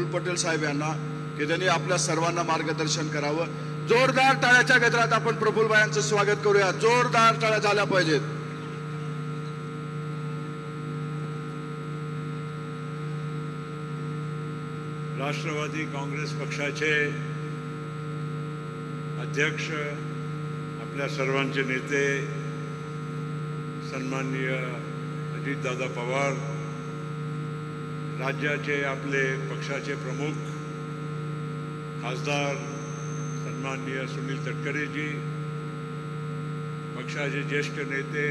पटेल साहेब यांना की त्यांनी आपल्या सर्वांना मार्गदर्शन करावं। जोरदार टाळ्याच्या गजरात आपण प्रफुल्लभाईंचं स्वागत करूया। जोरदार टाळ्या झाल्या पाहिजेत। राष्ट्रवादी काँग्रेस पक्षाचे अध्यक्ष, आपल्या सर्वांचे नेते सन्माननीय अजितदादा पवार, राज्याचे आपले पक्षाचे प्रमुख खासदार सन्माननीय सुनील तटकरेजी, पक्षाचे ज्येष्ठ नेते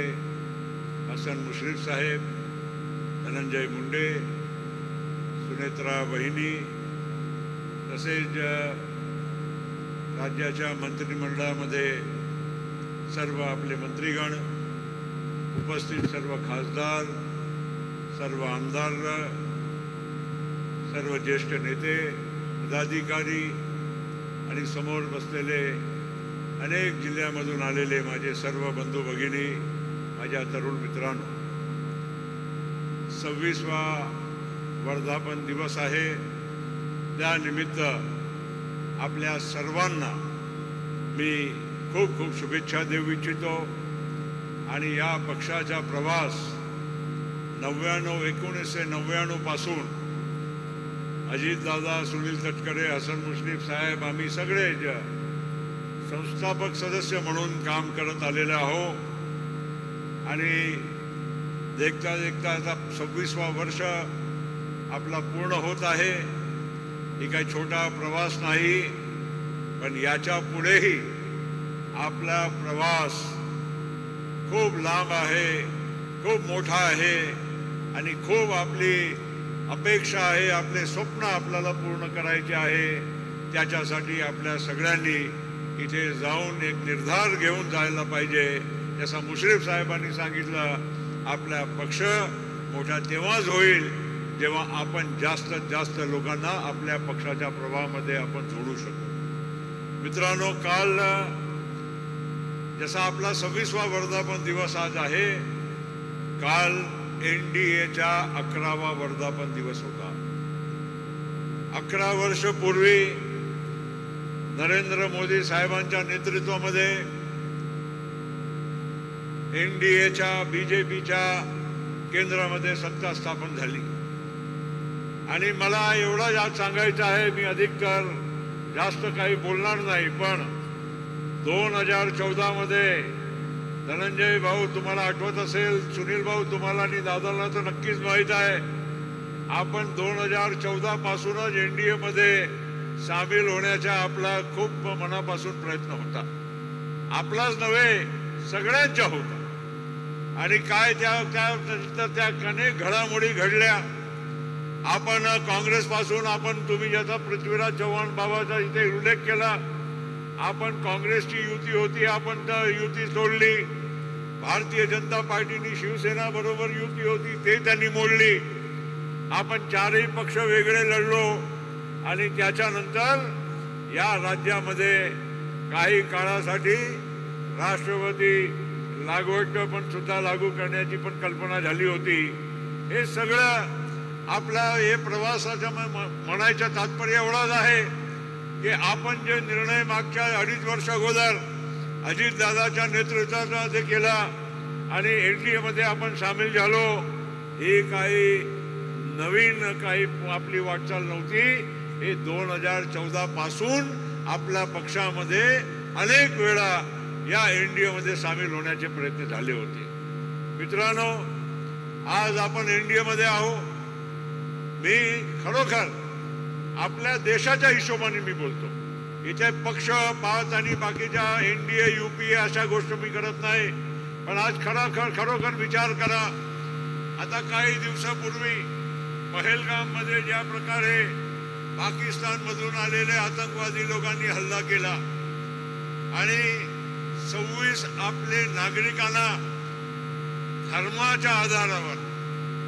हसन मुश्रीफ साहेब, धनंजय मुंडे, सुनेत्रा बहिनी, तसेच राज्याच्या मंत्रिमंडळामध्ये सर्व आपले मंत्रीगण, उपस्थित सर्व खासदार, सर्व आमदार, सर्व ज्येष्ठ नेते, पदाधिकारी आणि समोर बसलेले अनेक जिल्ह्यामधून आलेले माझे सर्व बंधू भगिनी, माझ्या तरुण मित्रांनो, 26वा वर्धापन दिवस आहे। त्यानिमित्त आपल्या सर्वांना मी खूप खूप शुभेच्छा देऊ इच्छितो आणि या पक्षाचा प्रवास 1999 पासून अजितदादा, सुनील तटकरे, हसन मुश्रीफ साहेब, आम्ही सगळे संस्थापक सदस्य म्हणून काम करत आलेले आहोत आणि देखता देखता आता 26वा वर्ष आपला पूर्ण होत आहे। ही काही छोटा प्रवास नाही, पण याच्या पुढेही आपला प्रवास खूप लांब आहे, खूप मोठा आहे आणि खूप आपली अपेक्षा आहे, आपले स्वप्न आपल्याला पूर्ण करायचे आहे। त्याच्यासाठी आपल्या सगळ्यांनी इथे जाऊन एक निर्धार घेऊन जायला पाहिजे। जसा मुश्रीफ साहेबांनी सांगितलं, आपला पक्ष मोठा तेव्हाच होईल जेव्हा आपण जास्तीत जास्त लोकांना आपल्या पक्षाच्या प्रवाहामध्ये आपण जोडू शकू। मित्रांनो, काल जसा आपला 26वा वर्धापन दिवस आज आहे, काल एनडीएचा 11वा वर्धापन दिवस होता। 11 वर्ष पूर्वी नरेंद्र मोदी साहेबांच्या नेतृत्वामध्ये एनडीएच्या, बीजेपीच्या केंद्रामध्ये सत्ता स्थापन झाली आणि मला एवढा जास्त सांगायचं आहे, मी अधिकतर जास्त काही बोलणार नाही, पण 2014 मध्ये धनंजय भाऊ, तुम्हाला आठवत असेल, सुनील भाऊ तुम्हाला आणि दादाला तर नक्कीच माहीत आहे, आपण 2014 पासूनच एनडीए मध्ये सामील होण्याचा आपला खूप मनापासून प्रयत्न होता। आपलाच नव्हे, सगळ्यांचा होता आणि काय त्या अनेक घडामोडी घडल्या। आपण काँग्रेस पासून, आपण तुम्ही ज्याचा पृथ्वीराज चव्हाण बाबाचा इथे उल्लेख केला, आपण काँग्रेसची युती होती, आपण त्या युती सोडली। भारतीय जनता पार्टीने शिवसेना बरोबर युती होती, ते त्यांनी मोडली। आपण चारही पक्ष वेगळे लढलो आणि त्याच्यानंतर या राज्यामध्ये काही काळासाठी राष्ट्रवादी लागवड पण सुद्धा लागू करण्याची पण कल्पना झाली होती। हे सगळं आपला हे प्रवासाचा म्हणायचं तात्पर्य एवढाच आहे की आपण जे निर्णय मागच्या 2.5 वर्ष अगोदर अजितदादाच्या नेतृत्वामध्ये केला आणि एनडीए मध्ये आपण सामील झालो, ही काही नवीन काही आपली वाटचाल नव्हती। हे 2014 पासून आपल्या पक्षामध्ये अनेक वेळा या एनडीए मध्ये सामील होण्याचे प्रयत्न झाले होते। मित्रांनो, आज आपण एनडीए मध्ये आहोत। मी खरोखर आपल्या देशाच्या हिशोबाने मी बोलतो, इथे पक्ष पाहत आणि बाकीच्या एनडीए, यूपीए अशा गोष्टी मी करत नाही, पण आज खरोखर विचार करा। आता काही दिवसापूर्वी पहलगाम मध्ये ज्या प्रकारे पाकिस्तान मधून आलेले आतंकवादी लोकांनी हल्ला केला आणि 26 आपले नागरिकांना धर्माच्या आधारावर,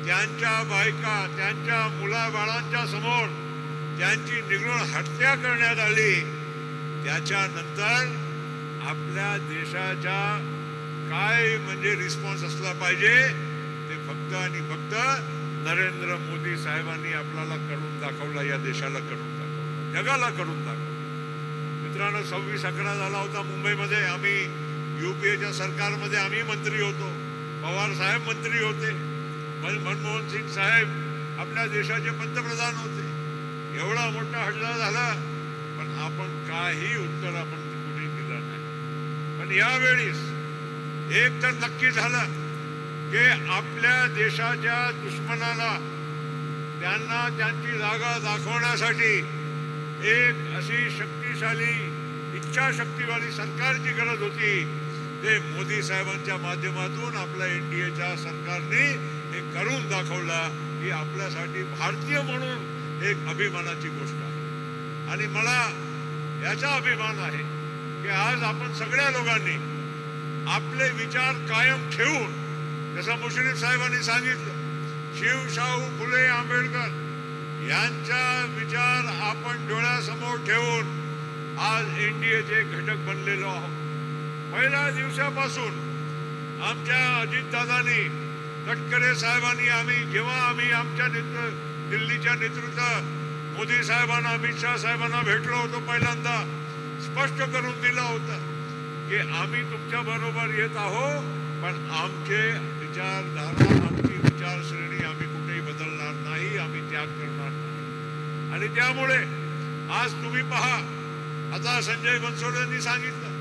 त्यांच्या बायका, त्यांच्या मुलाबाळांच्या समोर त्यांची निर्घृण हत्या करण्यात आली। त्याच्यानंतर आपल्या देशाचा काय म्हणजे रिस्पॉन्स असला पाहिजे, ते फक्त आणि फक्त नरेंद्र मोदी साहेबांनी आपल्याला करून दाखवला, या देशाला करून दाखवला, जगाला करून दाखवला. मित्रांनो, 26/11 झाला होता मुंबईमध्ये. आम्ही UPAच्या सरकारमध्ये आम्ही मंत्री होतो, पवार साहेब मंत्री होते, मनमोहन सिंग साहेब आपल्या देशाचे पंतप्रधान होते. एवढा मोठा हल्ला झाला, पण आपण काही उत्तर आपण कुठे दिलं नाही. पण यावेळेस एक तर नक्की झालं की आपल्या देशाच्या दुश्मनाला त्यांना त्यांची जागा दाखवण्यासाठी एक अशी शक्तिशाली इच्छाशक्तीवाली सरकारची गरज होती. ते मोदी साहेबांच्या माध्यमातून आपल्या NDAच्या सरकारने हे करून दाखवला. ही आपल्यासाठी भारतीय म्हणून एक अभिमानाची गोष्ट आहे. आणि मला याचा अभिमान आहे की आज आपण सगळ्या लोकांनी आपले विचार कायम ठेवून, जसं मुश्रीफ साहेबांनी सांगितलं, शिवशाहू फुले आंबेडकर यांचा विचार आपण डोळ्यासमोर ठेवून आज NDAचे घटक बनलेलो आहोत. पहिल्या दिवसापासून आमच्या अजितदादांनी, तटकरे साहेबांनी, जेव्हा आम्ही आमच्या दिल्लीच्या नेतृत्व मोदी साहेबांना, अमित शाह साहेबांना भेटलो होतो, पहिल्यांदा स्पष्ट करून दिलं होतं की आम्ही तुमच्या बरोबर येत आहोत, पण आमचे विचारधारा, आमची विचारश्रेणी आम्ही कुठेही बदलणार नाही, आम्ही त्याग करणार नाही. आणि त्यामुळे आज तुम्ही पहा, आता संजय बनसोडेंनी सांगितलं,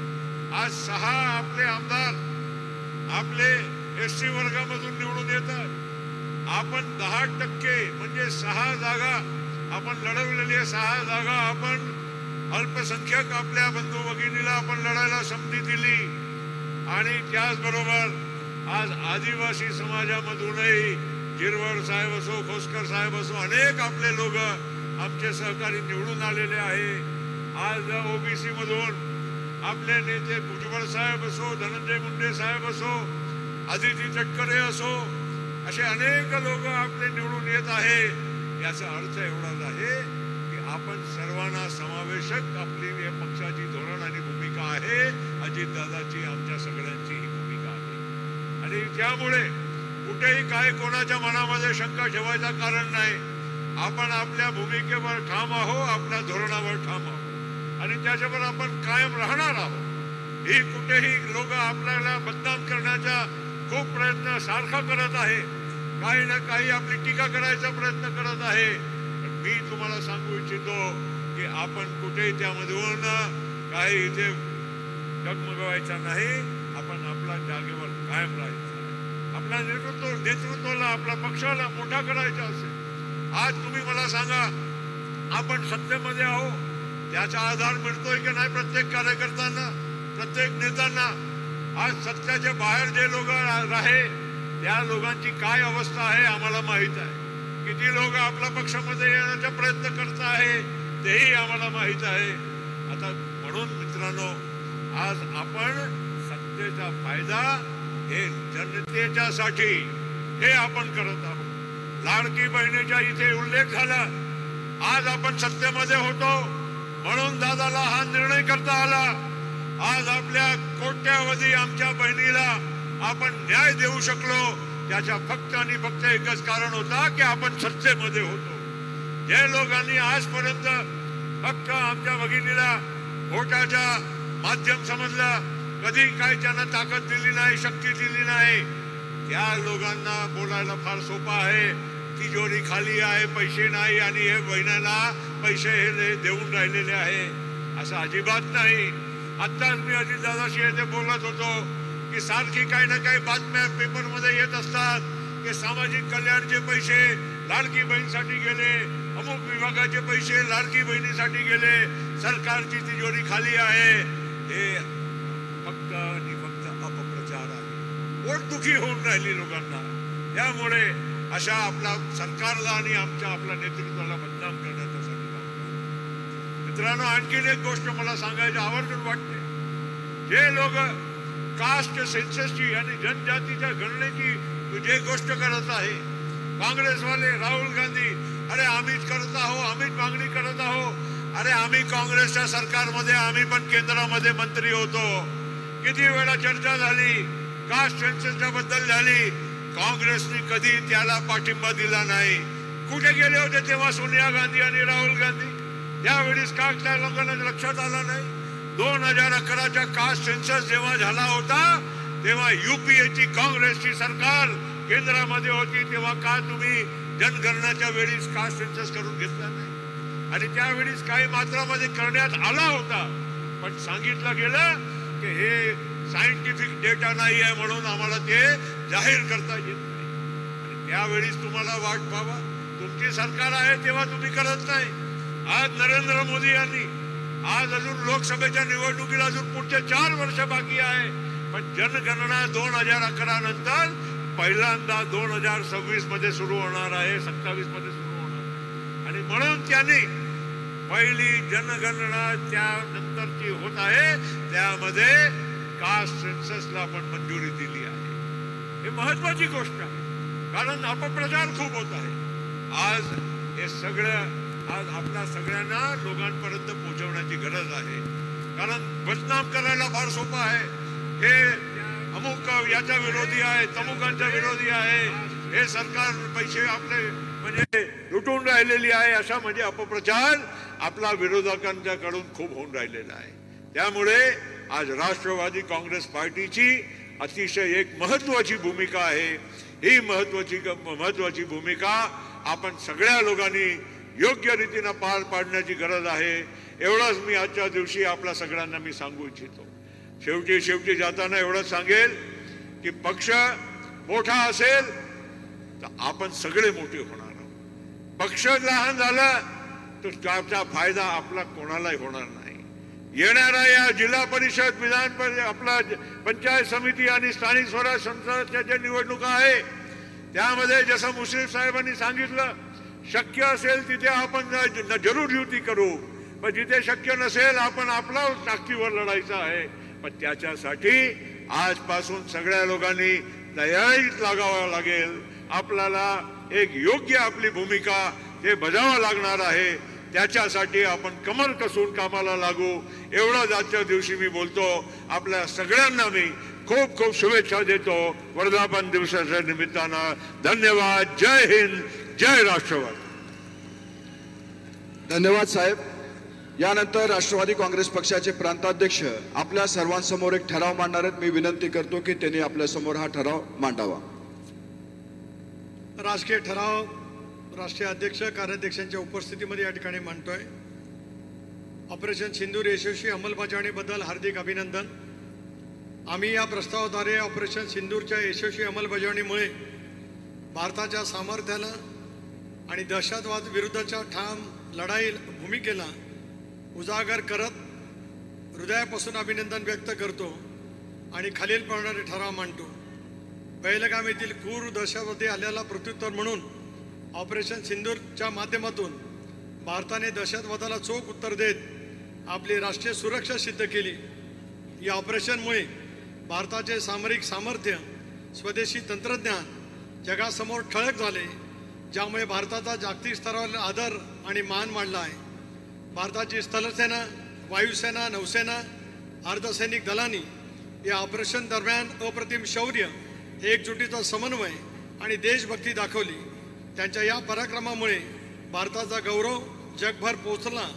आज 6 आपले आमदार आपले SC वर्गामधून निवडून येतात. आपण 10% म्हणजे 6 जागा आपण लढवलेली आहे. 6 जागा आपण अल्पसंख्याक आपल्या बंधू भगिनीला आपण लढायला संधी दिली. आणि त्याचबरोबर आज आदिवासी समाजामधूनही गिरवड साहेब असो, खोसकर साहेब असो, अनेक आपले लोक आमचे सहकारी निवडून आलेले आहे. आज OBC मधून आपले नेते भुजबळ साहेब असो, धनंजय मुंडे साहेब असो, आदिती तटकरे असो, असे अनेक लोक आपले निवडून येत आहे. याचा अर्थ एवढाच आहे की आपण सर्वांना समावेशक आपली या पक्षाची धोरण आणि भूमिका आहे. अजितदादाची, आमच्या सगळ्यांची ही भूमिका आहे. आणि त्यामुळे कुठेही काय कोणाच्या मनामध्ये शंका ठेवायचा कारण नाही. आपण आपल्या भूमिकेवर ठाम आहोत, आपल्या धोरणावर ठाम आहोत, आणि त्याच्यावर आपण कायम राहणार आहोत. ही कुठेही लोक आपल्याला बदनाम करण्याचा खूप प्रयत्न सारखा करत आहे, काही ना काही आपली टीका करायचा प्रयत्न करत आहे. पण मी तुम्हाला सांगू इच्छितो की आपण कुठेही त्यामधून काही इथे डगमगवायचा नाही. आपण आपल्या जागेवर कायम राहायचं आहे. आपल्या नेतृत्वाला, आपल्या पक्षाला मोठा करायचा असेल. आज तुम्ही मला सांगा, आपण सत्तेमध्ये आहो, त्याचा आधार मिळतोय की नाही प्रत्येक कार्यकर्त्यांना, प्रत्येक नेत्यांना? आज सत्याच्या बाहेर जे लोक आहे त्या लोकांची काय अवस्था आहे आम्हाला माहित आहे. किती लोक आपल्या पक्षामध्ये येण्याचा प्रयत्न करत आहे तेही आम्हाला माहित आहे. आता म्हणून मित्रांनो, आज आपण सत्तेचा फायदा हे जनतेच्यासाठी हे आपण करत आहोत. लाडकी बहिणीचा इथे उल्लेख झाला. आज आपण सत्तेमध्ये होतो म्हणून दादाला हा निर्णय करता आला. आज आपल्या कोट्यावधी आमच्या बहिणीला आपण न्याय देऊ शकलो. त्याच्या फक्त आणि फक्त एकच कारण होता की आपण सत्तेमध्ये होतो. जे लोकांनी आजपर्यंत फक्त आमच्या भगिनीला वोटाचा माध्यम समजला, कधी काही त्यांना ताकद दिली नाही, शक्ती दिली नाही, त्या लोकांना बोलायला फार सोपं आहे. तिजोरी खाली आहे, पैसे नाही, आणि हे बहिणांना पैसे हे देऊन राहिलेले आहे. असं अजिबात नाही. आत्ताच मी अजितदादाशी येथे बोलत होतो की सारखी काही ना काही बातम्या पेपरमध्ये येत असतात की सामाजिक कल्याणचे पैसे लाडकी बहीणसाठी गेले, अमुक विभागाचे पैसे लाडकी बहिणीसाठी गेले, सरकारची तिजोरी खाली आहे. हे फक्त आणि फक्त अपप्रचार आहे. पोटदुखी होऊन राहिली लोकांना. त्यामुळे अशा आपल्या सरकारला आणि आपल्या नेतृत्वाला बदनाम करण्यासाठी मित्रांनो, आणखीन एक गोष्ट मला सांगायची आवर्जून वाटते. जे लोक कास्ट सेन्ससची आणि जनजातीच्या गणनेची जे गोष्ट करत आहे, काँग्रेसवाले, राहुल गांधी, अरे आम्हीच करत आहोत, आम्हीच मागणी करत आहोत. अरे आम्ही काँग्रेसच्या सरकारमध्ये, आम्ही पण केंद्रामध्ये मंत्री होतो. किती वेळा चर्चा झाली, कास्ट सेन्ससच्या बद्दल झाली. काँग्रेसने कधी त्याला पाठिंबा दिला नाही. कुठे गेले होते तेव्हा सोनिया गांधी आणि राहुल गांधी? त्यावेळेस का त्या लोकांना लक्षात आलं नाही? 2011च्या कास्ट सेन्सस जेव्हा झाला होता तेव्हा युपीएची काँग्रेसची सरकार केंद्रामध्ये होती, तेव्हा का तुम्ही जनगणनाच्या वेळीस कास्ट सेन्सस करून घेतला नाही? आणि त्यावेळीस काही मात्रामध्ये करण्यात आला होता, पण सांगितलं गेलं की हे सायंटिफिक डेटा नाही आहे म्हणून आम्हाला ते जाहीर करता येत नाही. आणि त्यावेळीस तुम्हाला वाट पाहावा, तुमची सरकार आहे तेव्हा तुम्ही करत नाही. आज नरेंद्र मोदी यांनी, आज अजून लोकसभेच्या निवडणुकीला अजून पुढचे 4 वर्ष बाकी आहे, पण जनगणना 2011 नंतर पहिल्यांदा 2026 मध्ये सुरू होणार आहे, 27 मध्ये सुरू होणार आहे. आणि म्हणून त्यांनी पहिली जनगणना त्यानंतरची होत आहे त्यामध्ये कास्ट सेन्ससला पण मंजुरी दिली आहे. हे महत्वाची गोष्ट आहे, कारण अपप्रचार खूप होत आहे. आज हे सगळं आज आपल्या सगळ्यांना लोकांपर्यंत पोहोचवण्याची गरज आहे, कारण बदनाम करायला फार सोपं आहे. हे अमुक याच्या विरोधी आहे, तमुकांच्या विरोधी आहे, हे सरकार पैसे आपले म्हणजे लुटून राहिलेली आहे, अशा म्हणजे अपप्रचार आपला विरोधकांच्याकडून खूप होऊन राहिलेला आहे. त्यामुळे आज राष्ट्रवादी काँग्रेस पार्टीची अतिशय एक महत्वाची भूमिका आहे. ही महत्वाची भूमिका आपण सगळ्या लोकांनी योग्य रीतीने पार पाडण्याची गरज आहे. एवढंच मी आजच्या दिवशी आपल्या सगळ्यांना मी सांगू इच्छितो. शेवटी जाताना एवढंच सांगेल की पक्ष मोठा असेल तर आपण सगळे मोठे होणार आहोत. पक्ष लहान झाला तर त्याचा फायदा आपला कोणालाही होणार नाही. येणाऱ्या या जिल्हा परिषद, विधान परिषद, आपला पंचायत समिती आणि स्थानिक स्वराज्य संस्थांच्या ज्या निवडणुका आहे त्यामध्ये जसं मुश्रीफ साहेबांनी सांगितलं, शक्य असेल तिथे आपण जरूर युती करू, पण जिथे शक्य नसेल आपण आपला ताकदीवर लढायचं आहे. पण त्याच्यासाठी आजपासून सगळ्या लोकांनी तयारीत लागावं लागेल. आपल्याला एक योग्य आपली भूमिका हे बजावावं लागणार आहे. त्याच्यासाठी आपण कमर कसून कामाला लागू, एवढंच आजच्या दिवशी मी बोलतो. आपल्या सगळ्यांना मी खूप खूप शुभेच्छा देतो वर्धापन दिवसाच्या निमित्तानं. धन्यवाद. जय हिंद, जय राष्ट्रवादी. धन्यवाद साहेब. यानंतर राष्ट्रवादी काँग्रेस पक्षाचे प्रांताध्यक्ष आपल्या सर्वांसमोर एक ठराव मांडणार आहेत. मी विनंती करतो की त्यांनी आपल्या समोर हा ठराव मांडावा. राजकीय ठराव राष्ट्रीय अध्यक्ष कार्याध्यक्षांच्या उपस्थितीमध्ये या ठिकाणी मांडतोय. ऑपरेशन सिंदूर यशस्वी अंमलबजावणीबद्दल हार्दिक अभिनंदन. आम्ही या प्रस्तावाद्वारे ऑपरेशन सिंदूरच्या यशस्वी अंमलबजावणीमुळे भारताच्या सामर्थ्याला आणि दहशतवाद विरुद्धच्या ठाम लढाई भूमिकेला उजागर करत हृदयापासून अभिनंदन व्यक्त करतो आणि खालीलप्रमाणे ठराव मांडतो. पहिलगाम येथील क्रूर दहशतवादी हल्ल्याला प्रत्युत्तर म्हणून ऑपरेशन सिंदूरच्या माध्यमातून भारताने दहशतवादाला चोख उत्तर देत आपली राष्ट्रीय सुरक्षा सिद्ध केली. या ऑपरेशनमुळे भारताचे सामरिक सामर्थ्य, स्वदेशी तंत्रज्ञान जगासमोर ठळक झाले, ज्यामुळे भारताचा जागतिक स्तरावर आदर आणि मान वाढला आहे. भारताची स्थलसेना, वायुसेना, नौसेना, अर्धसैनिक दलांनी या ऑपरेशन दरम्यान अप्रतिम शौर्य, एकजुटीचा समन्वय आणि देशभक्ती दाखवली. त्यांच्या या पराक्रमामुळे भारताचा गौरव जगभर पोहोचला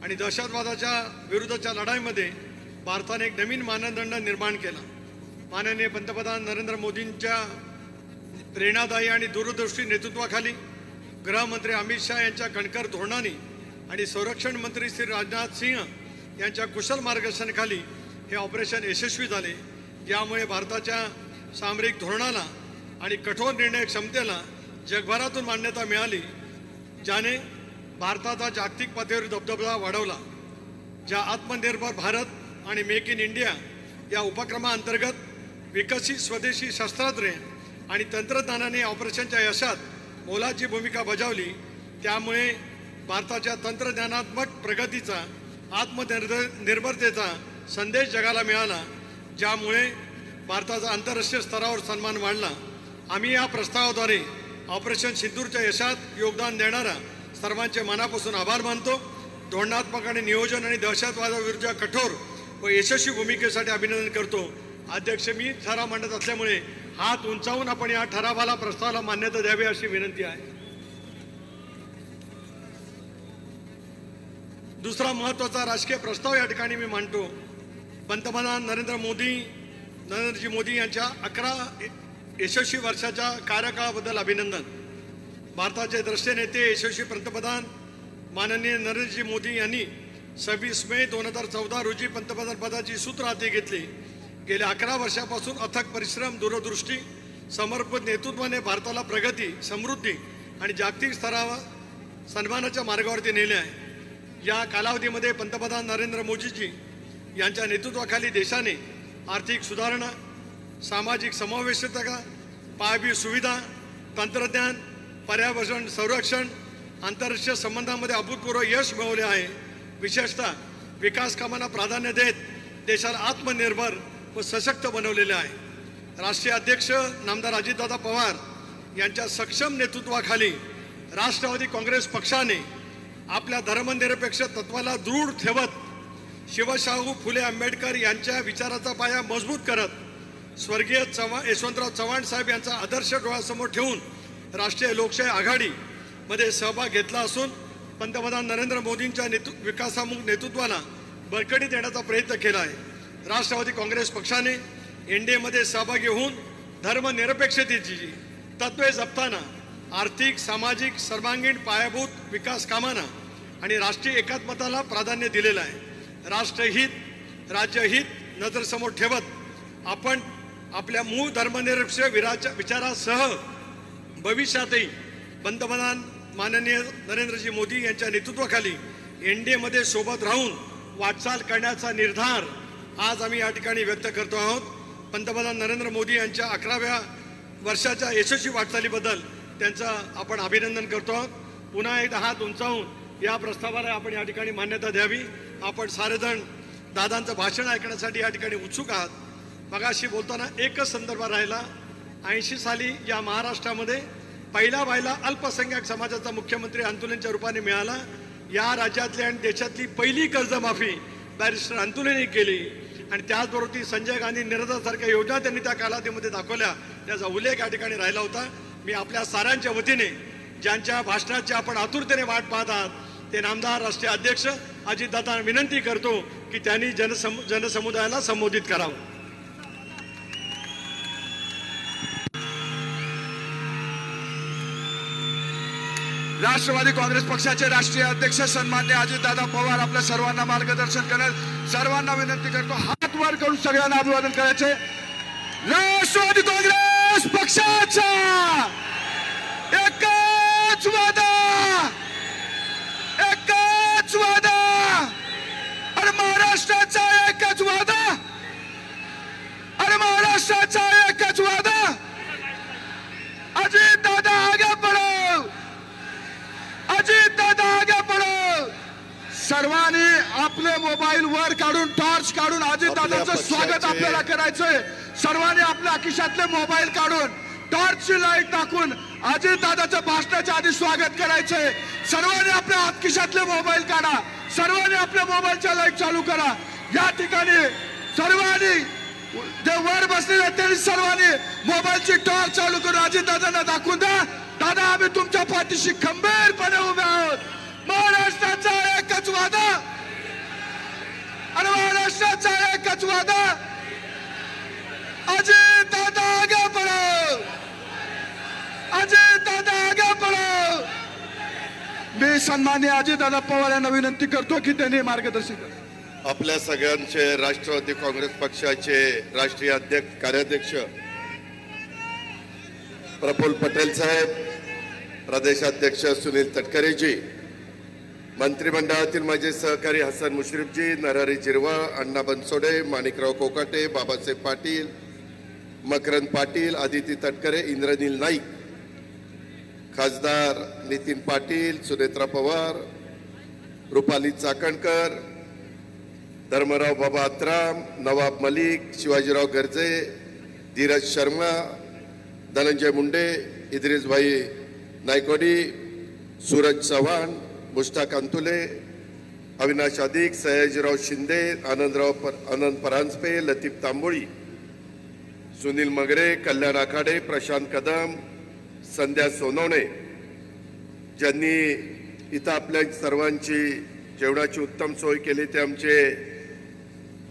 आणि दहशतवादाच्या विरुद्धच्या लढाईमध्ये भारताने एक नवीन मानदंड निर्माण केला. माननीय पंतप्रधान नरेंद्र मोदींच्या प्रेरणादायी आणि दूरदृष्टी नेतृत्वाखाली, गृहमंत्री अमित शहा यांच्या कणखर धोरणाने आणि संरक्षण मंत्री श्री राजनाथ सिंह यांच्या कुशल मार्गदर्शनाखाली हे ऑपरेशन यशस्वी झाले. यामुळे भारताच्या सामरिक धोरणाला आणि कठोर निर्णय क्षमतेला जगभरातून मान्यता मिळाली, ज्याने भारताचा जागतिक पातळीवर दबदबा वाढवला. ज्या आत्मनिर्भर भारत आणि मेक इन इंडिया या उपक्रमाअंतर्गत विकसित स्वदेशी शस्त्रास्त्रे आणि तंत्रज्ञानाने ऑपरेशनच्या यशात मोलाची भूमिका बजावली. त्यामुळे भारताच्या तंत्रज्ञानात्मक प्रगतीचा, आत्मनिर्भरतेचा संदेश जगाला मिळाला, ज्यामुळे भारताचा आंतरराष्ट्रीय स्तरावर सन्मान वाढला. आम्ही या प्रस्तावाद्वारे ऑपरेशन सिंदूरच्या यशात योगदान देणारा सर्वांचे मनापासून आभार मानतो. धोरणात्मक आणि नियोजन आणि दहशतवादाविरुद्ध कठोर व यशस्वी भूमिकेसाठी अभिनंदन करतो. अध्यक्ष, मी ठराव मांडत असल्यामुळे हात उंचावून आपण या ठरावाला प्रस्तावाला मान्यता द्यावी अशी विनंती आहे. दुसरा महत्वाचा राजकीय प्रस्ताव या ठिकाणी मी मांडतो. पंतप्रधान नरेंद्रजी मोदी यांच्या 11 यशस्वी वर्षाच्या कार्यकाळाबद्दल अभिनंदन. भारताचे द्रष्टे नेते यशस्वी पंतप्रधान माननीय नरेंद्रजी मोदी यांनी 26 मे 2014 रोजी पंतप्रधान पदाची सूत्र हाती घेतली. गेल्या 11 वर्षापासून अथक परिश्रम, दूरदृष्टी, समर्पित नेतृत्वाने भारताला प्रगती, समृद्धी आणि जागतिक स्तरावर सन्मानाच्या मार्गावरती नेले आहे. या कालावधीमध्ये पंतप्रधान नरेंद्र मोदीजी यांच्या नेतृत्वाखाली देशाने आर्थिक सुधारणा, सामाजिक समावेशकता, पायाभूत सुविधा, तंत्रज्ञान, पर्यावरण संरक्षण, आंतरराष्ट्रीय संबंधांमध्ये अभूतपूर्व यश मिळवले आहे. विशेषतः विकास कामांना प्राधान्य देत देशाला आत्मनिर्भर व सशक्त बनवलेले आहे. राष्ट्रीय अध्यक्ष नामदार अजितदादा पवार यांच्या सक्षम नेतृत्वाखाली राष्ट्रवादी काँग्रेस पक्षाने आपल्या धर्मनिरपेक्ष तत्वाला दृढ ठेवत शिवशाहू फुले आंबेडकर यांच्या विचाराचा पाया मजबूत करत स्वर्गीय यशवंतराव चव्हाण साहेब यांचा आदर्श डोळ्यासमोर ठेवून राष्ट्रीय लोकशाही आघाडीमध्ये सहभाग घेतला असून पंतप्रधान नरेंद्र मोदींच्या विकासामुख नेतृत्वाला बळकटी देण्याचा प्रयत्न केला आहे. राष्ट्रवादी काँग्रेस पक्षाने एनडीएमध्ये सहभागी होऊन धर्मनिरपेक्षतेची तत्त्वे जपताना आर्थिक, सामाजिक, सर्वांगीण पायाभूत विकास कामांना आणि राष्ट्रीय एकात्मताला प्राधान्य दिलेलं आहे. राष्ट्रहित, राज्यहित नजरेसमोर ठेवत आपण आपल्या मूळ धर्मनिरपेक्ष विचारासह भविष्यातही पंतप्रधान माननीय नरेंद्रजी मोदी यांच्या नेतृत्वाखाली एनडीएमध्ये सोबत राहून वाटचाल करण्याचा निर्धार आज आम्ही या ठिकाणी व्यक्त करतो आहोत. पंतप्रधान नरेंद्र मोदी यांच्या 11व्या वर्षाच्या यशस्वी वाटचालीबद्दल त्यांचं आपण अभिनंदन करतो आहोत. पुन्हा एकदा हात उंचावून या प्रस्तावाला आपण या ठिकाणी मान्यता द्यावी. आपण सारेजण दादांचं भाषण ऐकण्यासाठी या ठिकाणी उत्सुक आहात. मगाशी बोलताना एकच संदर्भ राहिला. 80 साली या महाराष्ट्रामध्ये पहिला व्हायला अल्पसंख्याक समाजाचा मुख्यमंत्री अंतुलेंच्या रूपाने मिळाला. या राज्यातली आणि देशातली पहिली कर्जमाफी बॅरिस्टर अंतुलेंनी केली आणि त्याचबरोबर ती संजय गांधी निराधारसारख्या योजना त्यांनी त्या कालावधीमध्ये दाखवल्या. त्याचा उल्लेख या ठिकाणी राहिला होता. मी आपल्या साऱ्यांच्या वतीने ज्यांच्या भाषणाची आपण आतुरतेने वाट पाहत आहात ते नामदार राष्ट्रीय अध्यक्ष अजितदादांना विनंती करतो की त्यांनी जनसमुदायाला संबोधित करावं. राष्ट्रवादी काँग्रेस पक्षाचे राष्ट्रीय अध्यक्ष सन्माननीय अजितदादा पवार आपल्या सर्वांना मार्गदर्शन करत सर्वांना विनंती करतो हात वर करून सगळ्यांना अभिवादन करायचे. राष्ट्रवादी काँग्रेस पक्षाचा एकच वादा, एकच वादा आणि महाराष्ट्राचा एकच वादा, आणि महाराष्ट्राचा एकच वादा. अजितदादा आगे बढ़ो, अजितदादा आगे बढ़ो. सर्वांनी आपले मोबाईल वर काढून टॉर्च काढून अजितदादांचं स्वागत आपल्याला करायचंय. सर्वांनी आपल्या खिशातले मोबाईल काढून टॉर्चची लाईट टाकून अजितदादाच्या भाषणाच्या आधी स्वागत करायचंय. सर्वांनी आपल्या हात खिशातले मोबाईल काढा, सर्वांनी आपल्या मोबाईलच्या लाईट चालू करा. या ठिकाणी सर्वांनी जे वर बसलेले त्यांनी सर्वांनी मोबाईलची टॉर्च चालू करून अजितदादांना दाखवून द्या. दादा आम्ही तुमच्या पाठीशी खंबीरपणे उभे आहोत. महाराष्ट्राचा एकच वादा आणि महाराष्ट्राचा एकच वादा. अजितदादा आगे बढ़ो, अजितदादा आगे बढ़ो. मी सन्माननीय अजितदादा पवार यांना विनंती करतो की त्यांनी मार्गदर्शन करावे. आपल्या सगळ्यांचे राष्ट्रवादी काँग्रेस पक्षाचे राष्ट्रीय अध्यक्ष कार्याध्यक्ष प्रफुल्ल पटेल साहेब, प्रदेशाध्यक्ष सुनील तटकरेजी, मंत्रिमंडळातील माझे सहकारी हसन मुश्रीफजी, नरहरी झिरवाळ, अण्णा बनसोडे, माणिकराव कोकाटे, बाबासाहेब पाटील, मकरंद पाटील, आदिती तटकरे, इंद्रनील नाईक, खासदार नितीन पाटील, सुनेत्रा पवार, रुपाली चाकणकर, धर्मराव बाबा आत्राम, नवाब मलिक, शिवाजीराव गर्जे, धीरज शर्मा, धनंजय मुंडे, इद्रिस भाई नायकोडी, सूरज चव्हाण, मुश्ताक अंतुले, अविनाश अधिक, सयाजीराव शिंदे, आनंद परांजपे, लतीफ तांबोळी, सुनील मगरे, कल्याण आखाडे, प्रशांत कदम, संध्या सोनवणे ज्यांनी इथं आपल्या सर्वांची जेवणाची उत्तम सोय केली ते आमचे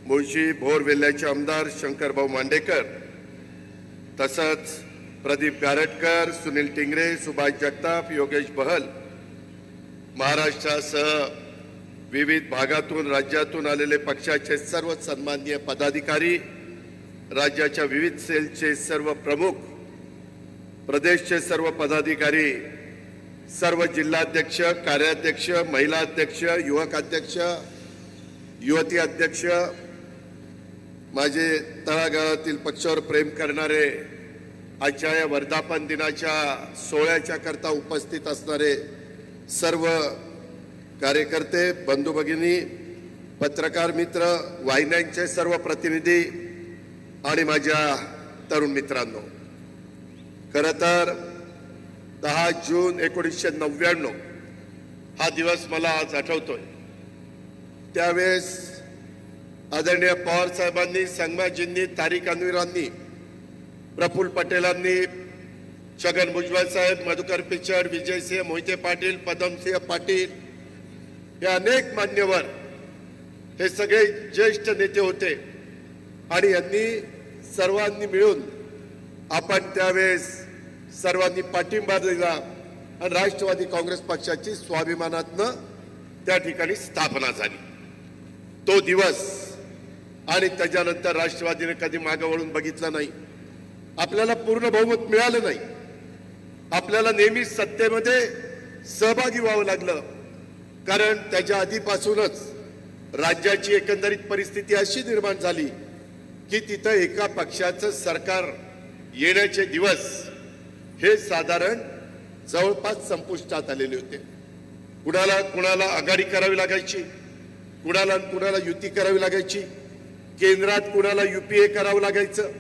मुळशी भोर वेल्ह्याचे आमदार शंकरभाऊ मांडेकर, तसंच प्रदीप गारटकर, सुनील टिंगरे, सुभाष जगताप, योगेश बहल, महाराष्ट्रासह विविध भागातून राज्यातून आलेले पक्षाचे सर्व सन्माननीय पदाधिकारी, राज्याच्या विविध सेलचे सर्व प्रमुख, प्रदेशचे सर्व पदाधिकारी, सर्व जिल्हाध्यक्ष, कार्याध्यक्ष, महिला अध्यक्ष, युवक अध्यक्ष, युवती अध्यक्ष, माझे तळागाळातील पक्षावर प्रेम करणारे, आजच्या या वर्धापन दिनाच्या सोहळ्याच्या करता उपस्थित असणारे सर्व कार्यकर्ते, बंधू भगिनी, पत्रकार मित्र, वाहिन्यांचे सर्व प्रतिनिधी आणि माझ्या तरुण मित्रांनो, खरं तर 10 जून 1999 हा दिवस मला आज आठवतोय. त्यावेळेस आदरणीय पवार साहेबांनी, संगमाजींनी, तारिक अन्वीरांनी, प्रफुल्ल पटेलांनी, छगन भुजबळ साहेब, मधुकर पिचड, विजयसिंह मोहिते पाटील, पदमसिंह पाटील हे अनेक मान्यवर, हे सगळे ज्येष्ठ नेते होते आणि यांनी सर्वांनी मिळून आपण त्यावेळेस सर्वांनी पाठिंबा दिला आणि राष्ट्रवादी काँग्रेस पक्षाची स्वाभिमानातनं त्या ठिकाणी स्थापना झाली. तो दिवस आणि त्याच्यानंतर राष्ट्रवादीने कधी मागे वळून बघितलं नाही. आपल्याला पूर्ण बहुमत मिळालं नाही. आपल्याला नेहमी सत्तेमध्ये सहभागी व्हावं लागलं, कारण त्याच्या आधीपासूनच राज्याची एकंदरीत परिस्थिती अशी निर्माण झाली की तिथं एका पक्षाचं सरकार येण्याचे दिवस हे साधारण जवळपास संपुष्टात आलेले होते. कुणाला आघाडी करावी लागायची, कुणाला युती करावी लागायची, केंद्रात कुणाला UPA करावं लागायचं,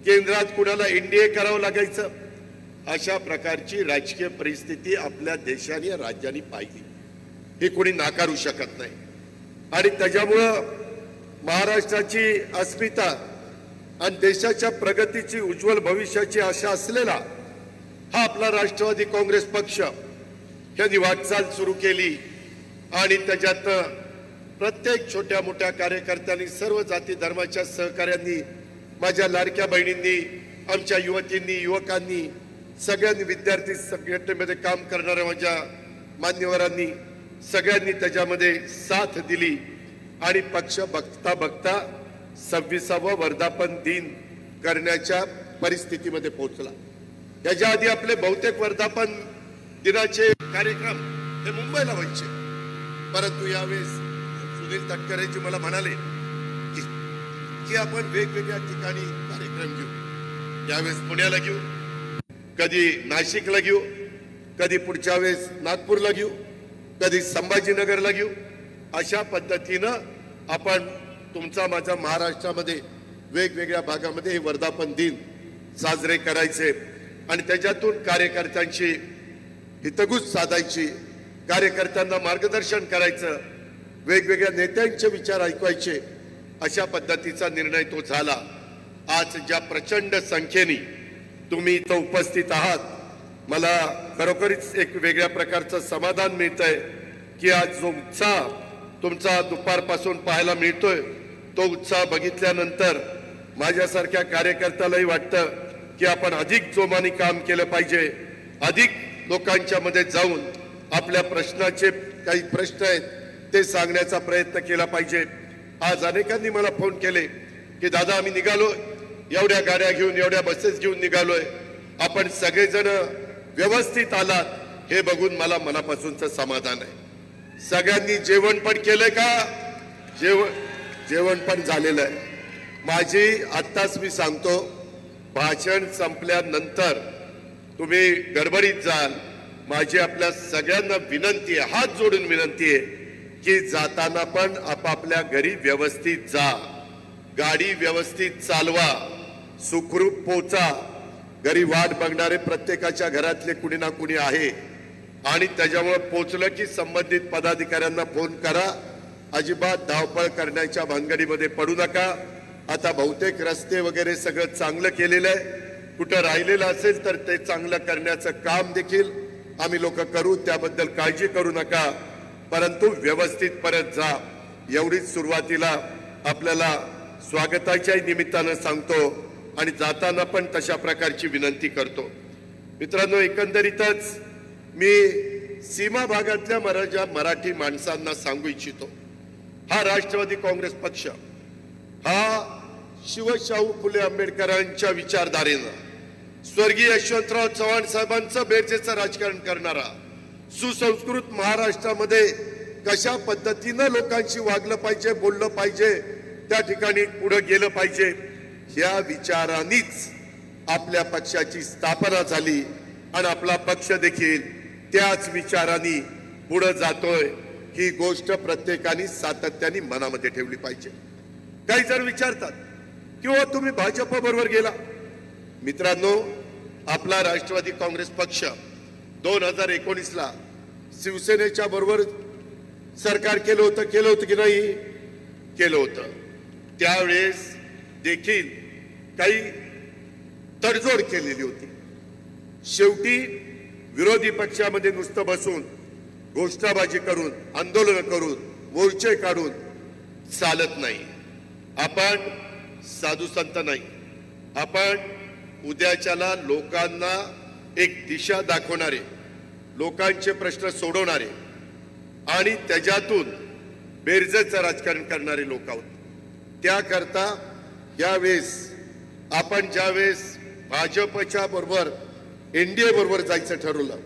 केंद्रात कुणाला NDA करावं लागायचं. अशा प्रकारची राजकीय परिस्थिती आपल्या देशाने, राज्याने पाहिली, हे कोणी नाकारू शकत नाही. आणि त्याच्यामुळं महाराष्ट्राची अस्मिता आणि देशाच्या प्रगतीची, उज्ज्वल भविष्याची आशा असलेला हा आपला राष्ट्रवादी काँग्रेस पक्ष यांनी वाटचाल सुरू केली आणि त्याच्यात प्रत्येक छोट्या मोठ्या कार्यकर्त्यांनी, सर्व जाती धर्माच्या सहकाऱ्यांनी, माझ्या लाडक्या बहिणींनी, आमच्या युवतींनी, युवकांनी, सगळ्यांनी, विद्यार्थी संघटनेमध्ये काम करणाऱ्या माझ्या मान्यवरांनी, सगळ्यांनी त्याच्यामध्ये साथ दिली आणि पक्ष बघता बघता 26वा वर्धापन दिन करण्याच्या परिस्थितीमध्ये पोहोचला. याच्या आधी आपले बहुतेक वर्धापन दिनाचे कार्यक्रम हे मुंबईला व्हायचे, परंतु यावेळेस सुनील तटकरेजी मला म्हणाले की आपण वेगवेगळ्या ठिकाणी कार्यक्रम घेऊ. यावेळेस पुण्याला घेऊ, कधी नाशिकला घेऊ, कधी पुढच्या वेळेस नागपूरला घेऊ, कधी संभाजीनगरला घेऊ. अशा पद्धतीनं आपण तुमचा माझा महाराष्ट्रामध्ये वेगवेगळ्या भागामध्ये हे वर्धापन दिन साजरे करायचे आणि त्याच्यातून कार्यकर्त्यांची हितगुज साधायची, कार्यकर्त्यांना मार्गदर्शन करायचं, वेगवेगळ्या नेत्यांचे विचार ऐकवायचे. अशा पद्धतीचा निर्णय तो झाला. आज ज्या प्रचंड संख्येने तुम्ही इथं उपस्थित आहात, मला खरोखरीच एक वेगळ्या प्रकारचं समाधान मिळतंय की आज जो उत्साह तुमचा दुपारपासून पाहायला मिळतोय, तो उत्साह बघितल्यानंतर माझ्यासारख्या कार्यकर्त्यालाही वाटतं की आपण अधिक जोमाने काम केलं पाहिजे, अधिक लोकांच्या मध्ये जाऊन आपल्या प्रश्नाचे काही प्रश्न आहेत ते सांगण्याचा प्रयत्न केला पाहिजे. आज अनेकांनी मला फोन केले की दादा आम्ही निघालोय, एवढ्या गाड्या घेऊन, एवढ्या बसेस घेऊन निघालोय, आपण सगळेजण व्यवस्थित आलात, हे बघून मला मनापासूनचं समाधान आहे. सगळ्यांनी जेवण पण केलंय का? जेवण पण झालेलं आहे. माझी आत्ताच मी सांगतो, भाषण संपल्यानंतर तुम्ही गडबडीत जाल. माझी आपल्या सगळ्यांना विनंती आहे, हात जोडून विनंती आहे की जाताना पण आपापल्या घरी व्यवस्थित जा, गाडी व्यवस्थित चालवा, सुखरूप पोचा. घरी वाट बघणारे प्रत्येकाच्या घरातले कुणी ना कुणी आहे आणि त्याच्यामुळे पोचलं की संबंधित पदाधिकाऱ्यांना फोन करा. अजिबात धावपळ करण्याच्या भानगडीमध्ये पडू नका. आता बहुतेक रस्ते वगैरे सगळं चांगलं केलेलं आहे. कुठं राहिलेलं असेल तर ते चांगलं करण्याचं काम देखील आम्ही लोक करू, त्याबद्दल काळजी करू नका. परंतु व्यवस्थित परत जा, एवढीच सुरुवातीला आपल्याला स्वागताच्या निमित्तानं सांगतो आणि जाताना पण तशा प्रकारची विनंती करतो. मित्रांनो, एकंदरीतच मी सीमा भागातल्या मराठी माणसांना सांगू इच्छितो, हा राष्ट्रवादी काँग्रेस पक्ष हा शिवशाहू फुले आंबेडकरांच्या विचारधारेनं स्वर्गीय यशवंतराव चव्हाण साहेबांचं बेरजेचं राजकारण करणारा, सुसंस्कृत महाराष्ट्रामध्ये कशा पद्धतीनं लोकांशी वागलं पाहिजे, बोललं पाहिजे, त्या ठिकाणी पुढे गेलं पाहिजे, या विचारांनीच आपल्या पक्षाची स्थापना झाली आणि आपला पक्ष देखील त्याच विचारांनी पुढे जातोय. ही गोष्ट प्रत्येकाने सातत्याने मनामध्ये ठेवली पाहिजे. काही जण विचारतात की तुम्ही भाजप बरोबर गेला. मित्रांनो, आपला राष्ट्रवादी काँग्रेस पक्ष 2019ला शिवसेनेच्या बरोबर सरकार केलं होतं की नाही? केलं होतं. त्यावेळेस देखील काही तडजोड केलेली होती. शेवटी विरोधी पक्षामध्ये नुसतं बसून घोषणाबाजी करून, आंदोलन करून, मोर्चे काढून चालत नाही. आपण साधू संत नाही. आपण उद्याच्याला लोकांना एक दिशा दाखवणारे, लोकांचे प्रश्न सोडवणारे आणि त्याच्यातून बेरजेचं राजकारण करणारे लोक आहोत. त्याकरता यावेळेस आपण ज्यावेळेस भाजपच्या बरोबर एनडीए बरोबर जायचं ठरवलं,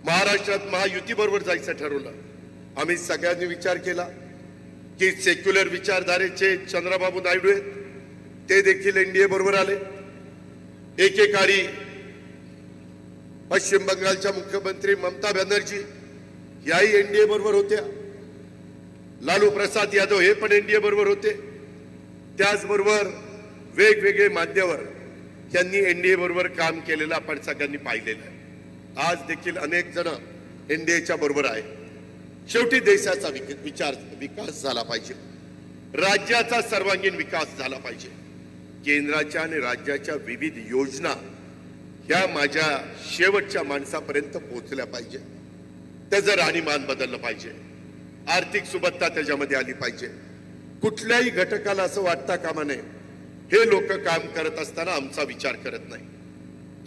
महाराष्ट्रात महायुती बरोबर जायचं ठरवलं, आम्ही सगळ्यांनी विचार केला की सेक्युलर विचारधारेचे चंद्रबाबू नायडू आहेत, ते देखील एनडीए बरोबर आले. एकेकाळी पश्चिम बंगालच्या मुख्यमंत्री ममता बॅनर्जी याही एनडीए बरोबर होत्या. लालू प्रसाद यादव हे पण एनडीए बरोबर होते. त्याचबरोबर वेगवेगळे मान्यवर यांनी एनडीए बरोबर काम केलेलं आपण सगळ्यांनी पाहिलेलं आहे. आज देखील अनेक जण एनडीएच्या बरोबर आहे. शेवटी देशाचा विकास झाला पाहिजे, राज्याचा सर्वांगीण विकास झाला पाहिजे. केंद्राच्या आणि राज्याच्या विविध योजना ह्या माझ्या शेवटच्या माणसापर्यंत पोहोचल्या पाहिजे. त्याचं राहणीमान बदललं पाहिजे, आर्थिक सुबत्ता त्याच्यामध्ये आली पाहिजे. कुठल्याही घटकाला असं वाटता कामा नये हे लोक काम करत असताना आमचा विचार करत नाही.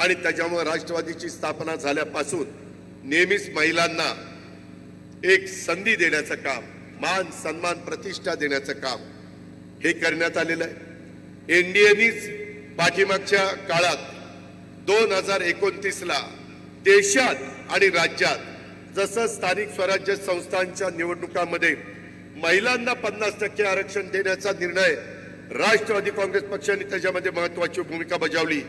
आणि त्याच्यामुळे राष्ट्रवादीची स्थापना झाल्यापासून नेहमीच महिलांना एक संधी देण्याचं काम, मान सन्मान प्रतिष्ठा देण्याचं काम हे करण्यात आलेलं आहे. एनडीएनीच पाठीमागच्या काळात 2029ला देशात आणि राज्यात जसं स्थानिक स्वराज्य संस्थांच्या निवडणुकांमध्ये महिलांना 50% आरक्षण देण्याचा निर्णय राष्ट्रवादी काँग्रेस पक्षाने त्याच्यामध्ये महत्वाची भूमिका बजावली,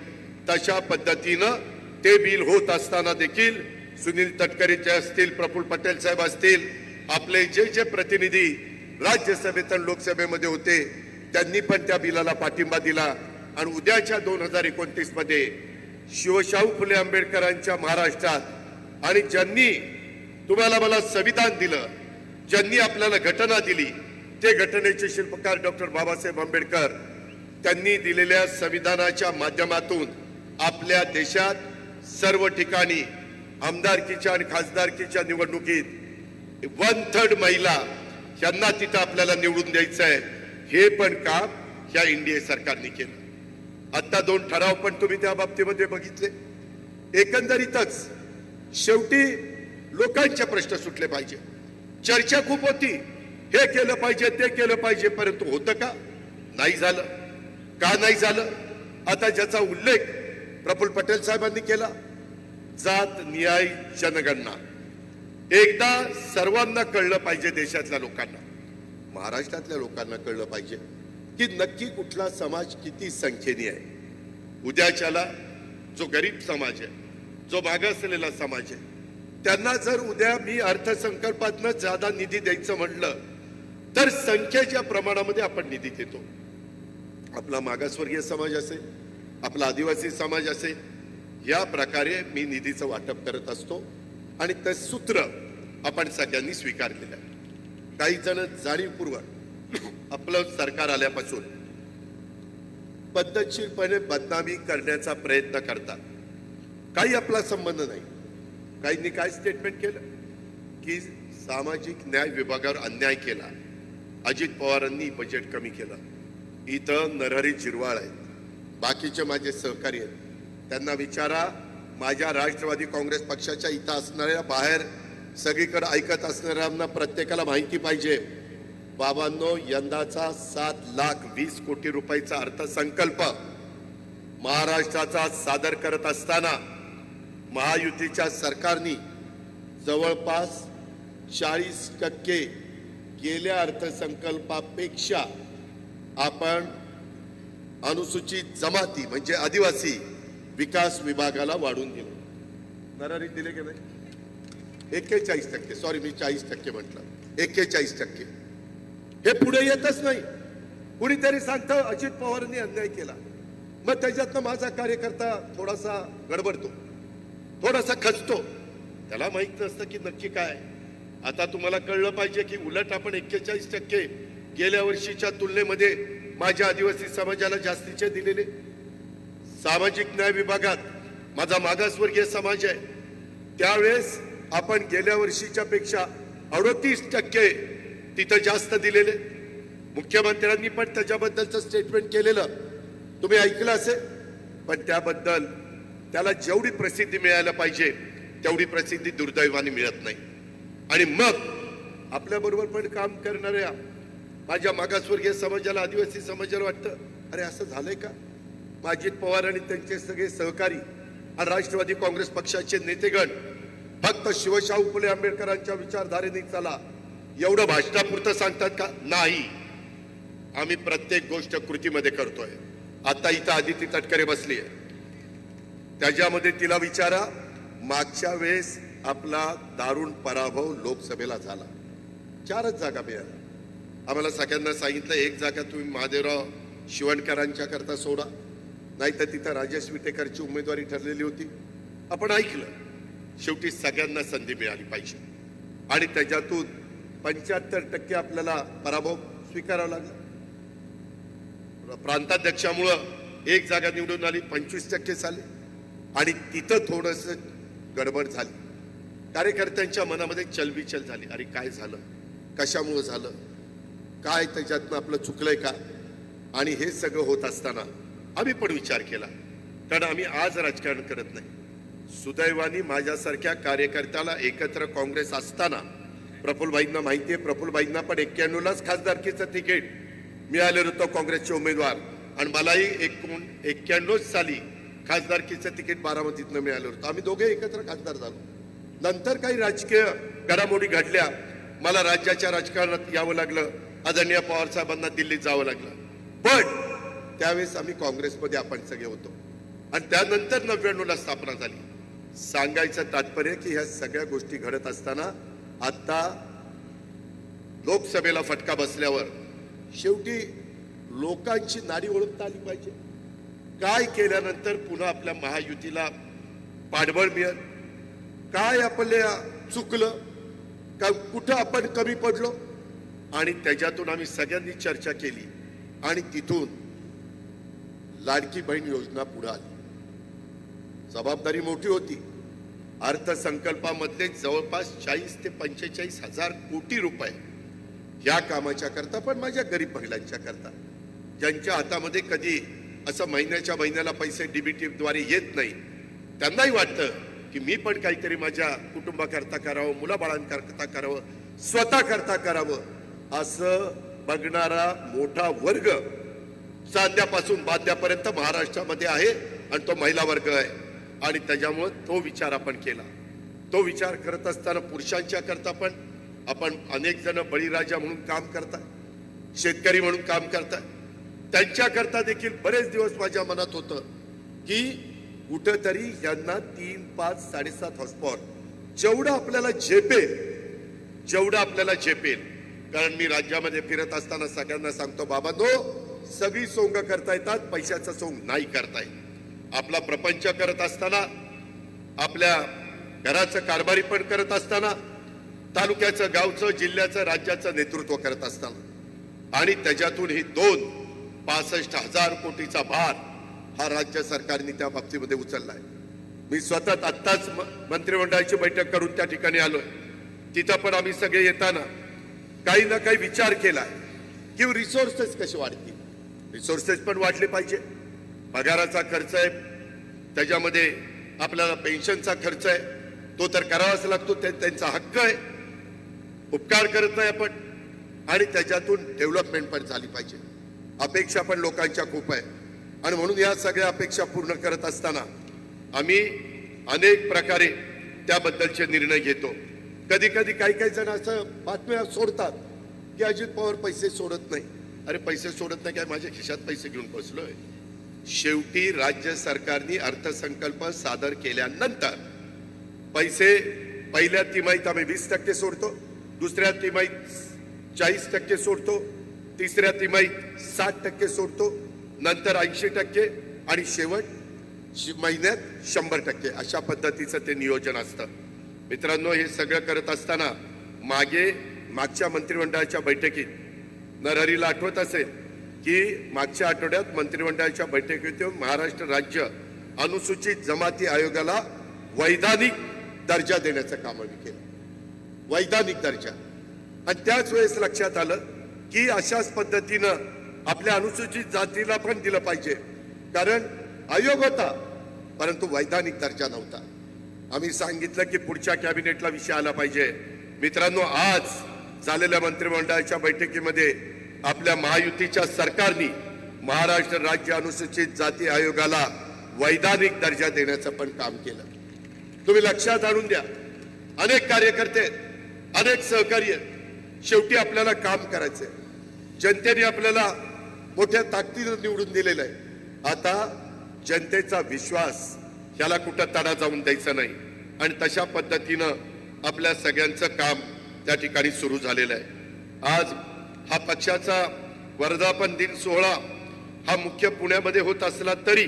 तशा पद्धतीनं ते बिल होत असताना देखील सुनील तटकरे जे असतील, प्रफुल्ल पटेल साहेब असतील, आपले जे जे प्रतिनिधी राज्यसभेत आणि लोकसभेमध्ये होते त्यांनी पण त्या बिलाला पाठिंबा दिला. आणि उद्याच्या 2029 मध्ये शिवशाहू फुले आंबेडकरांच्या महाराष्ट्रात आणि ज्यांनी तुम्हाला मला संविधान दिलं, ज्यांनी आपल्याला घटना दिली, ते घटनेचे शिल्पकार डॉक्टर बाबासाहेब आंबेडकर, त्यांनी दिलेल्या संविधानाच्या माध्यमातून आपल्या देशात सर्व ठिकाणी आमदारकीच्या आणि खासदारकीच्या निवडणुकीत 1/3 महिला यांना तिथं आपल्याला निवडून द्यायचं आहे. हे पण काम या एनडीए सरकारने केलं. आता 2 ठराव पण तुम्ही त्या बाबतीमध्ये बघितले. एकंदरीतच शेवटी लोकांचे प्रश्न सुटले पाहिजे. चर्चा खूप होती, हे केलं पाहिजे, ते केलं पाहिजे, परंतु होतं का? नाही झालं. का नाही झालं? आता ज्याचा उल्लेख प्रफुल्ल पटेल साहेबांनी केला, जात न्याय जनगणना, एकदा सर्वांना कळलं पाहिजे, देशातल्या लोकांना, महाराष्ट्रातल्या लोकांना कळलं पाहिजे की नक्की कुठला समाज किती संख्येने आहे. उद्याच्याला जो गरीब समाज आहे, जो मागासलेला समाज आहे, त्यांना जर उद्या मी अर्थसंकल्पातनं ज्यादा निधी द्यायचं म्हटलं तर संख्येच्या प्रमाणामध्ये आपण निधी देतो. आपला मागासवर्गीय समाज असेल, आपला आदिवासी समाज असेल, या प्रकारे मी निधीचं वाटप करत असतो आणि ते सूत्र आपण सगळ्यांनी स्वीकारलेलं आहे. काही जण जाणीवपूर्वक आपलं सरकार आल्यापासून पद्धतशीरपणे बदनामी करण्याचा प्रयत्न करतात. काही आपला संबंध नाही. काहींनी काय स्टेटमेंट केलं की सामाजिक न्याय विभागावर अन्याय केला, अजित पवारांनी बजेट कमी केलं. इथं नरहरी झिरवाळ आहेत, बाकीचे माझे सहकारी आहेत, त्यांना विचारा. माझ्या राष्ट्रवादी काँग्रेस पक्षाच्या इथं असणाऱ्या, बाहेर सगळीकडे ऐकत असणाऱ्यांना प्रत्येकाला माहिती पाहिजे. बाबांनो, यंदाचा 7,20,00,000 कोटी रुपयाचा अर्थसंकल्प महाराष्ट्राचा सादर करत असताना महायुतीच्या सरकारने जवळपास 40% गेल्या अर्थसंकल्पापेक्षा आपण अनुसूचित जमाती म्हणजे आदिवासी विकास विभागाला वाढून दिले. नरहरी दिले की नाही? 41%. सॉरी, मी 40% म्हटलं. 41%. हे पुढे येतच नाही. कुणीतरी सांगतं अजित पवारांनी अन्याय केला, मग त्याच्यातनं माझा कार्यकर्ता थोडासा गडबडतो, थोडासा खचतो. त्याला माहित नसतं की नक्की काय. आता तुम्हाला कळलं पाहिजे की उलट आपण 41% गेल्या वर्षीच्या तुलनेमध्ये माझ्या आदिवासी समाजाला जास्तीचे दिलेले. सामाजिक न्याय विभागात माझा मागासवर्गीय समाज आहे, त्यावेळेस आपण गेल्या वर्षीच्या पेक्षा 38% तिथं जास्त दिलेले. मुख्यमंत्र्यांनी पण त्याच्याबद्दलचं स्टेटमेंट केलेलं तुम्ही ऐकलं असेल. पण त्याबद्दल त्याला जेवढी प्रसिद्धी मिळायला पाहिजे तेवढी प्रसिद्धी दुर्दैवाने मिळत नाही. आणि मग आपल्या बरोबर पण काम करणाऱ्या माझ्या मागासवर्गीय समाजाला, आदिवासी समाजाला वाटतं अरे असं झालंय का. अजित पवार आणि त्यांचे सगळे सहकारी आणि राष्ट्रवादी काँग्रेस पक्षाचे नेतेगण फक्त शिवशाहू फुले आंबेडकरांच्या विचारधारेने चला एवढं भाषणापुरतं सांगतात का? नाही. आम्ही प्रत्येक गोष्ट कृतीमध्ये करतोय. आता इथं आदिती तटकरे बसली आहे, त्याच्यामध्ये तिला विचारा, मागच्या वेळेस आपला दारुण पराभव लोकसभेला झाला, 4च जागा मिळाल्या. आम्हाला सगळ्यांना सांगितलं एक जागा तुम्ही महादेवराव शिवणकरांच्या करता सोडा, नाहीतर तिथं राजेश विटेकरची उमेदवारी ठरलेली होती. आपण ऐकलं. शेवटी सगळ्यांना संधी मिळाली पाहिजे आणि त्याच्यातून 75% आपल्याला पराभव स्वीकारावा लागला. प्रांताध्यक्षामुळं एक जागा निवडून आली, 25% झाले आणि तिथं थोडस गडबड झाली. कार्यकर्त्यांच्या मनामध्ये चलबिचल झाली. अरे काय झालं, कशामुळे झालं, काय त्याच्यातनं आपलं चुकलंय का. आणि हे सगळं होत असताना आम्ही पण विचार केला, कारण आम्ही आज राजकारण करत नाही. सुदैवाने माझ्यासारख्या कार्यकर्त्याला एकत्र काँग्रेस असताना प्रफुल्लभाईंना माहिती आहे, प्रफुल्लभाईंना पण 91लाच खासदारकीचं तिकीट मिळालेलं होतं काँग्रेसचे उमेदवार, आणि मलाही 91 साली खासदारकीचं तिकीट बारामतीतनं मिळालं होतं. आम्ही दोघे एकत्र खासदार झालो. नंतर काही राजकीय घडामोडी घडल्या, मला राज्याच्या राजकारणात यावं लागलं, आदरणीय पवार साहेबांना दिल्लीत जावं लागलं. पण त्यावेळेस आम्ही काँग्रेसमध्ये आपण सगळे होतो आणि त्यानंतर 99ला स्थापना झाली. सांगायचं तात्पर्य की ह्या सगळ्या गोष्टी घडत असताना आता लोकसभेला फटका बसल्यावर शेवटी लोकांची नाडी ओळखता आली पाहिजे. काय केल्यानंतर पुन्हा आपल्या महायुतीला पाठबळ मिळेल, काय आपल्या चुकलं का, कुठं आपण कमी पडलो, आणि त्याच्यातून आम्ही सगळ्यांनी चर्चा केली आणि तिथून लाडकी बहीण योजना पुढे आली. जबाबदारी मोठी होती. अर्थसंकल्पामधले जवळपास 40 ते 45 हजार कोटी रुपये या कामाच्या करता, पण माझ्या गरीब महिलांच्या करता, ज्यांच्या हातामध्ये कधी असं महिन्याला पैसे डीबीटी द्वारे येत नाही, त्यांनाही वाटतं की मी पण काहीतरी माझ्या कुटुंबाकरता करावं, मुलाबाळांकरता करावं, स्वतः करता करावं, असं बघणारा मोठा वर्ग साध्यापासून बाध्यापर्यंत महाराष्ट्रामध्ये आहे आणि तो महिला वर्ग आहे. आणि त्याच्यामुळे तो विचार आपण केला. तो विचार करत असताना पुरुषांच्या करता पण आपण अनेक जण बळीराजा म्हणून काम करतात, शेतकरी म्हणून काम करतात, त्यांच्या करता देखील बरेच दिवस माझ्या मनात होतं की कुठंतरी यांना 3, 5, 7.5 हॉर्सपॉवर जेवढं आपल्याला झेपेल. कारण मी राज्यामध्ये फिरत असताना सगळ्यांना सांगतो, बाबांनो, सगळी सोंग करता येतात, पैशाचं सोंग नाही करता येत. आपला प्रपंच करत असताना, आपल्या घराचं कारभारी पण करत असताना, तालुक्याचं, गावचं, जिल्ह्याचं, राज्याचं नेतृत्व करत असताना, आणि त्याच्यातून ही 2 65,000 कोटीचा भार हा राज्य सरकारने त्या बाबतीमध्ये उचललाय. मी स्वतः आत्ताच मंत्रिमंडळाची बैठक करून त्या ठिकाणी आलोय. तिथं पण आम्ही सगळे येताना काही ना काही विचार केलाय की रिसोर्सेस कसे वाढतील. रिसोर्सेस पण वाढले पाहिजे. पगाराचा खर्च आहे, त्याच्यामध्ये आपल्याला पेन्शनचा खर्च आहे, तो तर करावाच लागतो, त्यांचा हक्क आहे, उपकार करत नाही आपण. आणि त्याच्यातून डेव्हलपमेंट पण झाली पाहिजे. अपेक्षा पण लोकांच्या खूप आहे आणि म्हणून या सगळ्या अपेक्षा पूर्ण करत असताना आम्ही अनेक प्रकारे त्याबद्दलचे निर्णय घेतो. कधी कधी काही जण असं बातम्या सोडतात की अजित पवार पैसे सोडत नाही. अरे पैसे सोडत नाही काय, माझ्या खिशात पैसे घेऊन बसलोय. शेवटी राज्य सरकारने अर्थसंकल्प सादर केल्यानंतर पैसे पहिल्या तिमाहीत आम्ही 20% सोडतो, दुसऱ्या तिमाहीत 40% सोडतो, तिसऱ्या तिमाहीत 60% सोडतो, नंतर 80% आणि शेवट महिन्यात 100%. अशा पद्धतीचं ते नियोजन असतं. मित्रांनो, हे सगळं करत असताना मागच्या मंत्रिमंडळाच्या बैठकीत नरहरीला आठवत असेल की मागच्या आठवड्यात मंत्रिमंडळाच्या बैठकीत महाराष्ट्र राज्य अनुसूचित जमाती आयोगाला वैधानिक दर्जा देण्याचं काम आम्ही केलं. वैधानिक दर्जा. आणि त्याच वेळेस लक्षात आलं की अशाच पद्धतीनं आपल्या अनुसूचित जातीला पण दिलं पाहिजे, कारण आयोग होता परंतु वैधानिक दर्जा नव्हता. आम्ही सांगितलं की पुढच्या कॅबिनेटला विषय आला पाहिजे. मित्रांनो, आज झालेल्या मंत्रिमंडळाच्या बैठकीमध्ये आपल्या महायुतीच्या सरकारने महाराष्ट्र राज्य अनुसूचित जाती आयोगाला वैधानिक दर्जा देण्याचं पण काम केलं. तुम्ही लक्षात आणून द्या, अनेक कार्यकर्ते, अनेक सहकार्य, शेवटी आपल्याला काम करायचंय. जनतेने आपल्याला मोठ्या ताकदीनं निवडून दिलेलं आहे. आता जनतेचा विश्वास याला कुठं तडा जाऊन द्यायचा नाही आणि तशा पद्धतीनं आपल्या सगळ्यांचं काम त्या ठिकाणी सुरू झालेलं आहे. आज हा पक्षाचा वर्धापन दिन सोहळा हा मुख्य पुण्यामध्ये होत असला तरी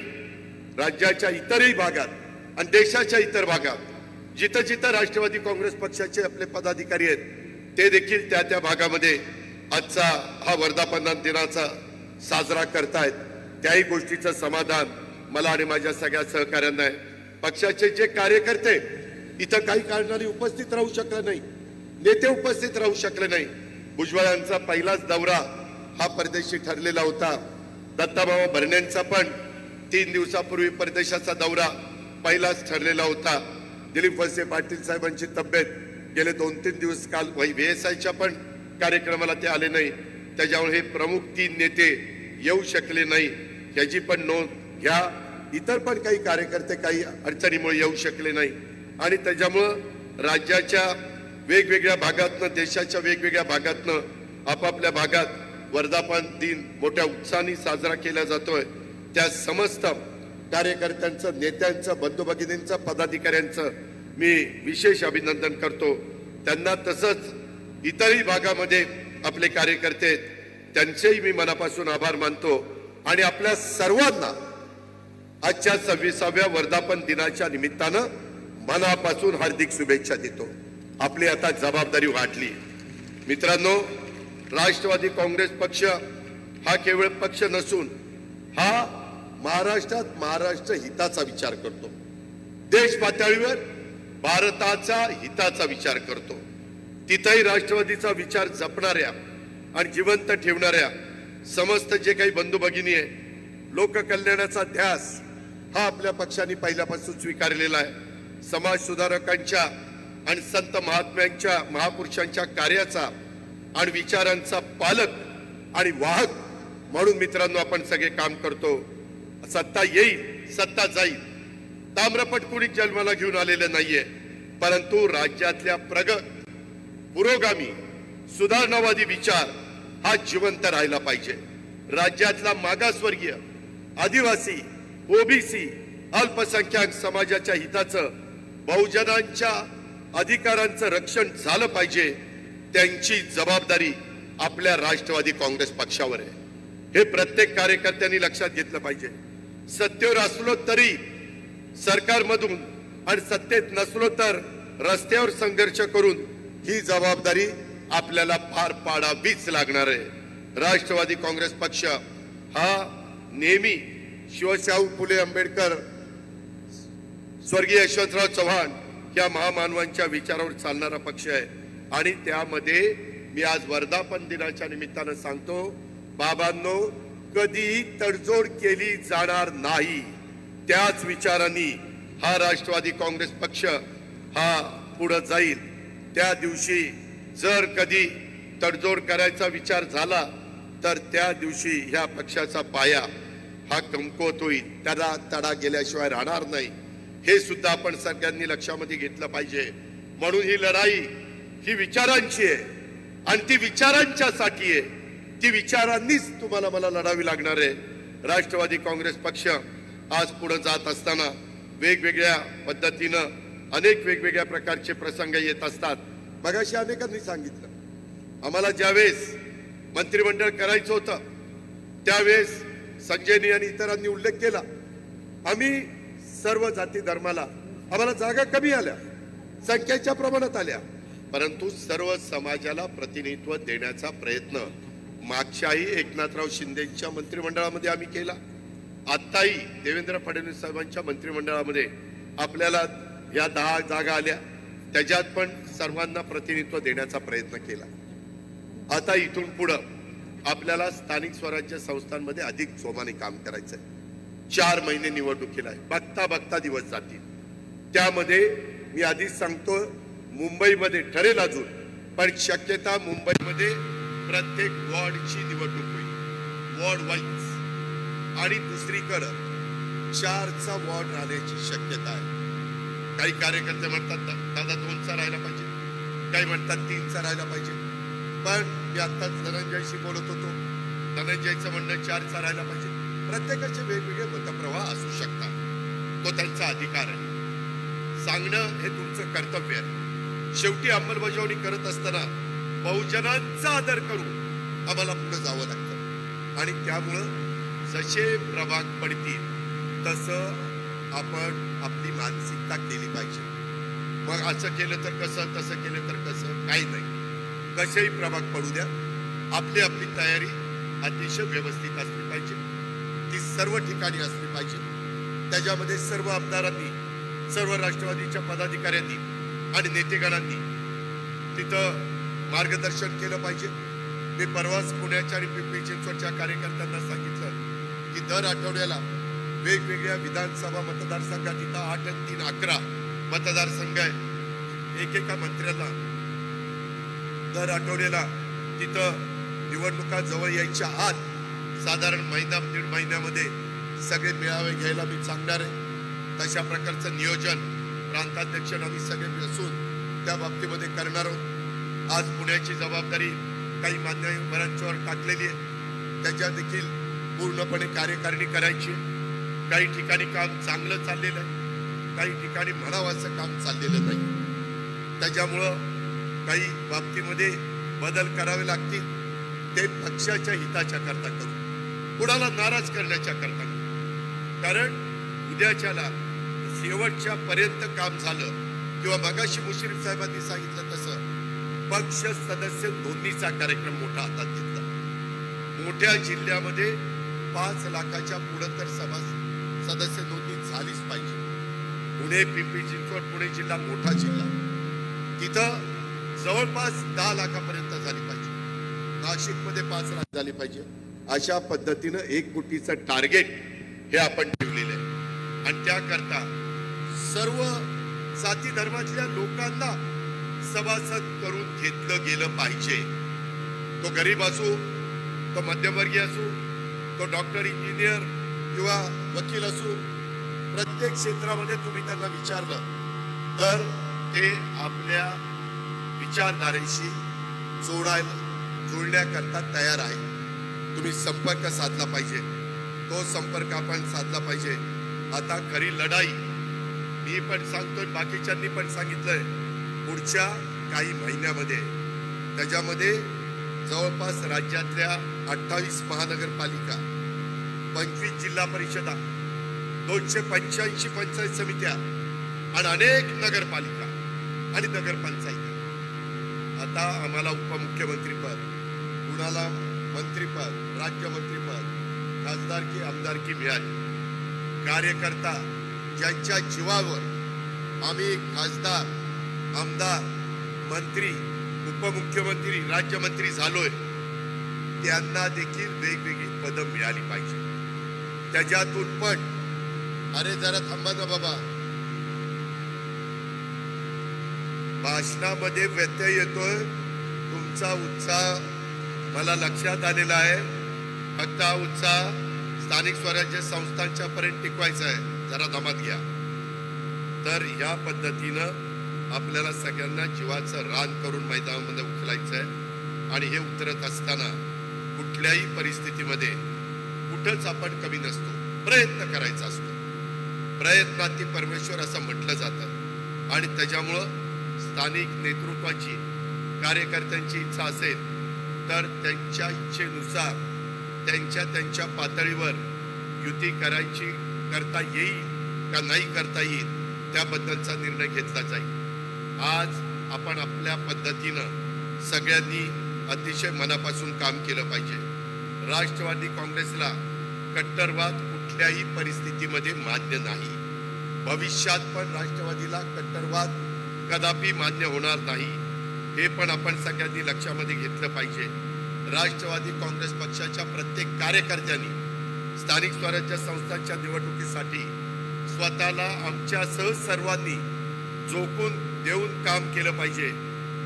राज्याच्या इतरही भागात आणि देशाच्या इतर भागात जिथं जिथं राष्ट्रवादी काँग्रेस पक्षाचे आपले पदाधिकारी आहेत ते देखील त्या त्या भागामध्ये आजचा हा वर्धापन दिनाचा साजरा करतायत. त्याही गोष्टीचं समाधान मला आणि माझ्या सगळ्या सहकाऱ्यांना आहे. पक्षाचे जे कार्यकर्ते इथं काही कारणाने उपस्थित राहू शकले नाही, नेते उपस्थित राहू शकले नाही. भुजबळांचा पहिलाच दौरा हा परदेशी ठरलेला होता. दत्ताभाऊ भरणेंचा पण 3 दिवसापूर्वी परदेशाचा दौरा पहिलाच ठरलेला होता. दिलीप वळसे पाटील साहेबांची तब्येत गेले 2-3 दिवस काल VSIच्या पण कार्यक्रमाला ते आले नाही. त्याच्यामुळे हे प्रमुख 3 नेते येऊ शकले नाही याची पण नोंद घ्या. इतर पण काही कार्यकर्ते काही अडचणीमुळे येऊ शकले नाही आणि त्याच्यामुळं राज्याच्या वेगवेगळ्या भागातनं, देशाच्या वेगवेगळ्या भागातनं आपापल्या भागात वर्धापन दिन मोठ्या उत्साहाने साजरा केला जातोय. त्या समस्त कार्यकर्त्यांचं, नेत्यांचं, बंधू भगिनींचं, पदाधिकाऱ्यांचं मी विशेष अभिनंदन करतो. त्यांना तसंच इतरही भागामध्ये आपले कार्यकर्ते आहेत त्यांचेही मी मनापासून आभार मानतो आणि आपल्या सर्वांना आजच्या 26व्या वर्धापन दिनाच्या निमित्तानं मनापासून हार्दिक शुभेच्छा देतो. आपली आता जबाबदारी वाढली. मित्रांनो, राष्ट्रवादी काँग्रेस पक्ष हा केवळ पक्ष नसून हा महाराष्ट्रात महाराष्ट्र हिताचा विचार करतो. देश पातळीवर भारताचा हिताचा विचार करतो. तिथेही राष्ट्रवादीचा विचार जपणाऱ्या आणि जिवंत ठेवणाऱ्या समस्त जे काही बंधू भगिनी आहे, लोककल्याणाचा ध्यास हा आपल्या पक्षाने पहिल्यापासून स्वीकारलेला आहे. समाज सुधारकांच्या आणि संत महात्म्यांच्या, महापुरुषांच्या कार्याचा आणि विचारांचा पालक आणि वाहक म्हणून मित्रांनो आपण सगळे काम करतो. सत्ता येईल, सत्ता जाईल. ताम्रपट कुणी जन्माला घेऊन आलेलं नाहीये, परंतु राज्यातल्या प्रगत, पुरोगामी, सुधारणावादी विचार हा जिवंत राहिला पाहिजे. राज्यातला मागासवर्गीय, आदिवासी, ओबीसी, अल्पसंख्याक समाजाच्या हिताचं, बहुजनांच्या अधिकारांचं रक्षण झालं पाहिजे. त्यांची जबाबदारी आपल्या राष्ट्रवादी काँग्रेस पक्षावर आहे. हे प्रत्येक कार्यकर्त्यांनी लक्षात घेतलं पाहिजे. सत्तेवर असलो तरी सरकारमधून आणि सत्तेत नसलो तर रस्त्यावर संघर्ष करून ही जबाबदारी आपल्याला पार पाडावीच लागणार आहे. राष्ट्रवादी काँग्रेस पक्ष हा नेहमी शिवशाहू फुले आंबेडकर, स्वर्गीय यशवंतराव चव्हाण या महामानवांच्या विचारावर चालणारा पक्ष आहे. आणि त्यामध्ये मी आज वर्धापन दिनाच्या निमित्तानं सांगतो, बाबांनो, कधीही तडजोड केली जाणार नाही. त्याच विचारांनी हा राष्ट्रवादी काँग्रेस पक्ष हा पुढे जाईल. त्या दिवशी जर कधी तडजोड करायचा विचार झाला तर त्या दिवशी ह्या पक्षाचा पाया हा कमकुवत होईल, त्याला तडा गेल्याशिवाय राहणार नाही. हे सुद्धा आपण सगळ्यांनी लक्षामध्ये घेतलं पाहिजे. म्हणून ही लढाई ही विचारांची आहे आणि ती विचारांच्यासाठी आहे. ती विचारांनीच तुम्हाला मला लढावी लागणार आहे. राष्ट्रवादी काँग्रेस पक्ष आज पुढे जात असताना वेगवेगळ्या पद्धतीनं अनेक वेगवेगळ्या प्रकारचे प्रसंग येत असतात. मगाशी अनेकांनी सांगितलं, आम्हाला ज्यावेळेस मंत्रिमंडळ करायचं होतं त्यावेळेस संजयनी आणि इतरांनी उल्लेख केला, आम्ही सर्व जाती धर्माला, आम्हाला जागा कमी आल्या, संख्येच्या प्रमाणात आल्या, परंतु सर्व समाजाला प्रतिनिधित्व देण्याचा प्रयत्न मागच्याही एकनाथराव शिंदेच्या मंत्रिमंडळामध्ये आम्ही केला. आताही देवेंद्र फडणवीस साहेबांच्या मंत्रिमंडळामध्ये आपल्याला या 10 जागा आल्या, त्याच्यात पण सर्वांना प्रतिनिधित्व देण्याचा प्रयत्न केला. आता इथून पुढं आपल्याला स्थानिक स्वराज्य संस्थांमध्ये अधिक जोमाने काम करायचंय. 4 महिने निवडणुकीला आहे, बघता बघता दिवस जातील. त्यामध्ये मी आधीच सांगतो, मुंबईमध्ये ठरेल अजून, पण शक्यता मुंबईमध्ये प्रत्येक वॉर्डची निवडणूक होईल, वॉर्ड वाईज. आणि दुसरीकडं 4चा वॉर्ड राहण्याची शक्यता आहे. काही कार्यकर्ते म्हणतात दादा 2चा राहायला पाहिजे, काही म्हणतात 3चा राहायला पाहिजे. पण मी आत्ताच धनंजयशी बोलत होतो, धनंजयचं म्हणणं 4चा राहायला पाहिजे. प्रत्येकाचे वेगवेगळे मतप्रवाह असू शकतात, तो त्यांचा अधिकार आहे. सांगणं हे तुमचं कर्तव्य आहे. शेवटी अंमलबजावणी करत असताना बहुजनांचा आदर करून आम्हाला पुढे जावं लागतं. आणि त्यामुळं जसे प्रभाग पडतील तसं आपण आपली मानसिकता केली पाहिजे. मग असं केलं तर कसं, तसं केलं तर कसं, काही नाही. कसेही प्रभाग पडू द्या, आपली आपली तयारी अतिशय व्यवस्थित असली पाहिजे. ती सर्व ठिकाणी असली पाहिजे. त्याच्यामध्ये सर्व आमदारांनी, सर्व राष्ट्रवादीच्या पदाधिकाऱ्यांनी आणि नेतेगणांनी तिथं मार्गदर्शन केलं पाहिजे. मी परवाच पुण्याच्या आणि पिंपरी चिंचवडच्या कार्यकर्त्यांना सांगितलं की दर आठवड्याला वेगवेगळ्या विधानसभा मतदारसंघात, इथं 8 आणि 3 11 मतदारसंघ आहे, एकेका मंत्र्याला दर आठवड्याला तिथं निवडणुका जवळ यायच्या आत साधारण महिना 1.5 महिन्यामध्ये सगळे मेळावे घ्यायला मी सांगणार आहे. तशा प्रकारचं नियोजन प्रांताध्यक्ष आम्ही सगळे मिळून त्या बाबतीमध्ये करणार आहोत. आज पुण्याची जबाबदारी काही मान्यवरांच्यावर टाकलेली आहे, त्याच्या देखील पूर्णपणे कार्यकारिणी करायची. काही ठिकाणी काम चांगलं चाललेलं आहे, काही ठिकाणी म्हणावं असं काम चाललेलं नाही. त्याच्यामुळं काही बाबतीमध्ये बदल करावे लागतील. ते पक्षाच्या हिताच्या करता करू, कुणाला नाराज करण्याच्या करता. कारण उद्याच्याला शेवटच्या पर्यंत काम झालं किंवा मगाशी मुश्रीफ साहेबांनी सांगितलं तसं पक्ष सदस्य नोंदणीचा कार्यक्रम मोठा हातात घेतला. मोठ्या जिल्ह्यामध्ये 5 लाखाच्या पुढे तर सदस्य नोंदणी झालीच पाहिजे. पुणे, पिंपरी चिंचवड, पुणे जिल्हा मोठा जिल्हा, तिथं जवळपास 10 लाखापर्यंत झाली पाहिजे. नाशिकमध्ये 5 लाख झाली पाहिजे. अशा पद्धतीनं 1 कोटीचं टार्गेट हे आपण ठेवलेलं आहे. आणि त्याकरता सर्व जाती धर्मातल्या लोकांना सभासद करून घेतलं गेलं पाहिजे. तो गरीब असो, तो मध्यमवर्गीय असो, तो डॉक्टर, इंजिनियर किंवा वकील असो, प्रत्येक क्षेत्रामध्ये तुम्ही त्यांना विचारलं तर ते आपल्या विचारधारेशी जोडण्याकरता तयार आहे. तुम्ही संपर्क साधला पाहिजे, तो संपर्क आपण साधला पाहिजे. आता खरी लढाई मी पण सांगतोय, बाकीच्यांनी पण सांगितलंय, पुढच्या काही महिन्यामध्ये. त्याच्यामध्ये जवळपास राज्यातल्या 28 महानगरपालिका, 25 जिल्हा परिषदा, 285 पंचायत समित्या आणि अनेक नगरपालिका आणि नगरपंचायत. आता आम्हाला उपमुख्यमंत्रीपद, कुणाला मंत्रीपद, राज्यमंत्रीपद खासदारकी आमदारकी मिळाली. कार्यकर्ता ज्यांच्या जीवावर आम्ही खासदार आमदार मंत्री उपमुख्यमंत्री राज्यमंत्री झालोय त्यांना देखील वेगवेगळी पदं मिळाली पाहिजे. त्याच्यातून पण अरे जरा थांबा ना बाबा, भाषणामध्ये व्यत्यय येतोय. तुमचा उत्साह मला लक्षात आलेला आहे. फक्त हा उत्साह स्थानिक स्वराज्य संस्थांच्या पर्यंत टिकवायचा आहे. जरा दमात घ्या. तर या पद्धतीनं आपल्याला सगळ्यांना जीवाचं रान करून मैदानामध्ये उचलायचं आहे. आणि हे उतरत असताना कुठल्याही परिस्थितीमध्ये कुठंच आपण कमी नसतो. प्रयत्न करायचा असतो. प्रयत्नाती परमेश्वर असं म्हटलं जातं. आणि त्याच्यामुळं स्थानिक नेतृत्वाची कार्यकर्त्यांची इच्छा असेल तर त्यांच्या इच्छेनुसार त्यांच्या पातळीवर युती करता येईल का नाही करता येईल त्याबद्दलचा निर्णय घेतला जाईल. आज आपण आपल्या पद्धतीनं सगळ्यांनी अतिशय मनापासून काम केलं पाहिजे. राष्ट्रवादी काँग्रेसला कट्टरवाद कुठल्याही परिस्थितीमध्ये मान्य नाही. भविष्यात पण राष्ट्रवादीला कट्टरवाद कदापि मान्य होणार नाही. हे पण आपण सगळ्यांनी लक्षामध्ये घेतलं पाहिजे. राष्ट्रवादी काँग्रेस पक्षाच्या प्रत्येक कार्यकर्त्यांनी स्थानिक स्वराज्य संस्थांच्या निवडणुकीसाठी स्वतःला आमच्यासह सर्वांनी झोकून देऊन काम केलं पाहिजे.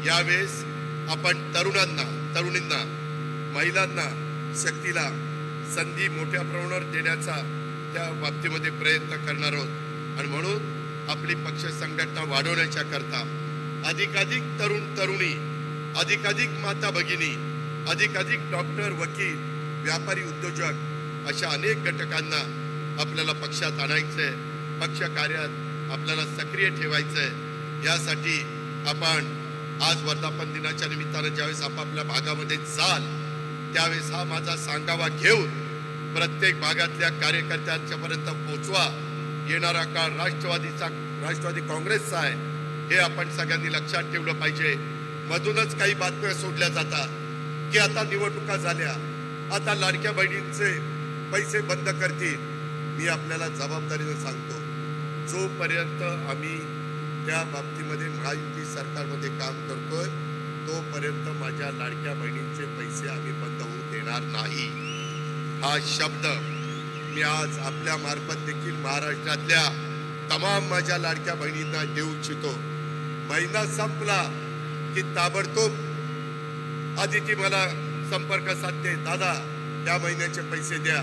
यावेळेस आपण तरुणींना महिलांना शक्तीला संधी मोठ्या प्रमाणावर देण्याचा त्या बाबतीमध्ये प्रयत्न करणार आहोत. आणि म्हणून आपली पक्ष संघटना वाढवण्याच्या करता अधिकाधिक तरुणी अधिकाधिक माता भगिनी अधिकाधिक डॉक्टर वकील व्यापारी उद्योजक अशा अनेक घटकांना आपल्याला पक्षात आणायचंय. पक्ष कार्यात आपल्याला सक्रिय ठेवायचंय. यासाठी आपण आज वर्धापन दिनाच्या निमित्तानं ज्यावेळेस आपापल्या भागामध्ये जाल त्यावेळेस हा माझा सांगावा घेऊन प्रत्येक भागातल्या कार्यकर्त्यांच्या पर्यंत पोहोचवा. येणारा काळ राष्ट्रवादी काँग्रेसचा आहे हे आपण सगळ्यांनी लक्षात ठेवलं पाहिजे. मधूनच काही बातम्या सोडल्या जातात की आता निवडणुका झाल्या, आता लाडक्या बहिणींचे पैसे बंद करतील. मी आपल्याला जबाबदारीने सांगतो जोपर्यंत आम्ही त्या बाबतीमध्ये महायुती सरकारमध्ये काम करतोय तोपर्यंत माझ्या लाडक्या बहिणींचे पैसे आम्ही बंद होऊ देणार नाही. हा शब्द मी आज आपल्या मार्फत देखील महाराष्ट्रातल्या तमाम माझ्या लाडक्या बहिणींना देऊ इच्छितो. महिना संपला की ताबडतोब आदिती मला संपर्क साधते, दादा त्या महिन्याचे पैसे द्या.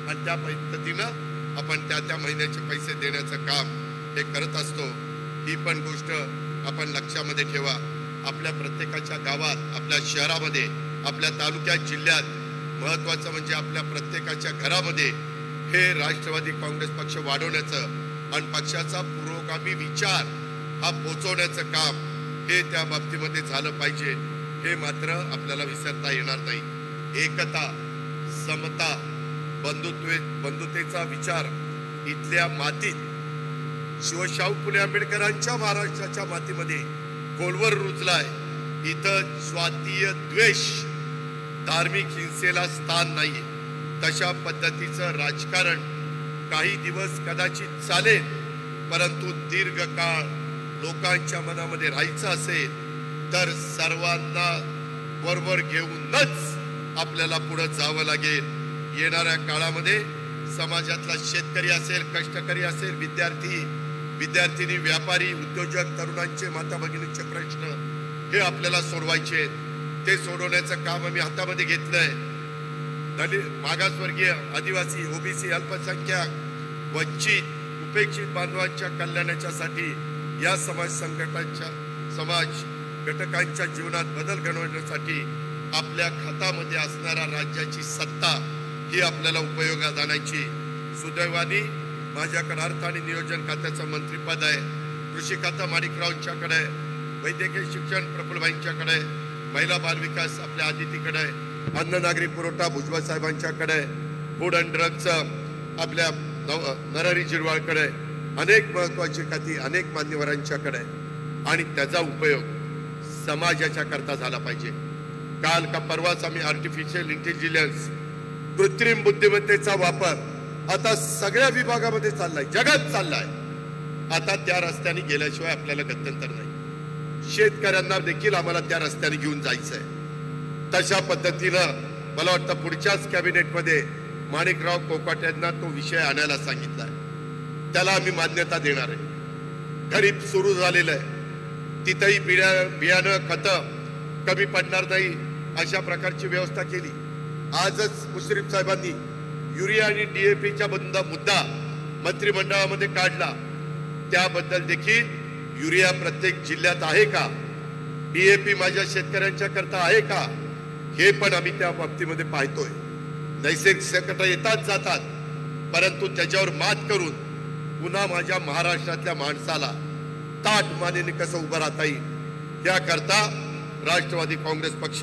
आणि त्या पद्धतीनं आपण त्या महिन्याचे पैसे देण्याचं काम हे करत असतो. ही पण गोष्ट आपण लक्षामध्ये ठेवा. आपल्या प्रत्येकाच्या गावात आपल्या शहरामध्ये आपल्या तालुक्यात जिल्ह्यात महत्वाचं म्हणजे आपल्या प्रत्येकाच्या घरामध्ये हे राष्ट्रवादी काँग्रेस पक्ष वाढवण्याचं आणि पक्षाचा पुरोगामी विचार हा पोचवण्याचं काम हे त्या बाबतीमध्ये झालं पाहिजे. हे मात्र आपल्याला विसरता येणार नाही. एकता समता बंधुतेचा विचार इथल्या मातीत शिवशाहू फुले आंबेडकरांच्या महाराष्ट्राच्या मातीमध्ये खोलवर रुजलाय. इथं स्वातीय द्वेष धार्मिक हिंसेला स्थान नाहीये. तशा पद्धतीचं राजकारण काही दिवस कदाचित चालेल परंतु दीर्घकाळ लोकांच्या मनामध्ये राहायचं असेल तर सर्वांना बरोबर घेऊनच आपल्याला पुढे जावं लागेल. येणाऱ्या काळामध्ये समाजातला शेतकरी असेल कष्टकरी असेल विद्यार्थिनी व्यापारी उद्योजक तरुणांचे माता भगिनींचे प्रश्न हे आपल्याला सोडवायचे. ते सोडवण्याचं काम आम्ही हातामध्ये घेतलंय. दलित मागासवर्गीय आदिवासी ओबीसी अल्पसंख्याक वंचित उपेक्षित बांधवांच्या कल्याणाच्यासाठी या समाज घटकांच्या जीवनात बदल घडवण्यासाठी आपल्या खात्यामध्ये असणारा राज्याची सत्ता ही आपल्याला उपयोगात आणायची. सुदैवाने माझ्याकडे अर्थ आणि नियोजन खात्याचं मंत्रीपद आहे. कृषी खातं माणिकरावांच्याकडे आहे. वैद्यकीय शिक्षण प्रफुल्लभाईंच्याकडे आहे. महिला बाल विकास आपल्या आदितीकडे आहे. अन्न नागरी पुरवठा भुजबळ साहेबांच्याकडे आहे. फूड अँड ड्रग्सचं आपल्या नरहरी जिरवाळकडे आहे. अनेक महत्वाची खाती अनेक मान्यवरांच्याकडे आहे आणि त्याचा उपयोग समाजाच्या करता झाला पाहिजे. काल का परवाच आम्ही आर्टिफिशियल इंटेलिजन्स कृत्रिम बुद्धिमत्तेचा वापर आता सगळ्या विभागामध्ये चाललाय, जगात चाललाय. आता त्या रस्त्याने गेल्याशिवाय आपल्याला गत्यंतर नाही. शेतकऱ्यांना देखील आम्हाला त्या रस्त्याने घेऊन जायचंय. तशा पद्धतीनं मला वाटतं पुढच्याच कॅबिनेटमध्ये माणिकराव कोकाटेंना तो विषय आणायला सांगितलाय. त्याला आम्ही मान्यता देणार आहे. खरीप सुरू झालेलं आहे, तिथंही बियाणं खतं कमी पडणार नाही अशा प्रकारची व्यवस्था केली. आजच मुश्रीफ साहेबांनी युरिया आणि DAPचा मुद्दा मंत्रिमंडळामध्ये काढला. त्याबद्दल देखील युरिया प्रत्येक जिल्ह्यात आहे का, DAP माझ्या शेतकऱ्यांच्या करता आहे का, हे पण आम्ही त्या बाबतीमध्ये पाहतोय. नैसर्गिक संकट येतात जातात, परंतु त्याच्यावर मात करून पुन्हा माझ्या महाराष्ट्रातल्या माणसाला ताठ मानेने कसं उभं राहता येईल याकरता राष्ट्रवादी काँग्रेस पक्ष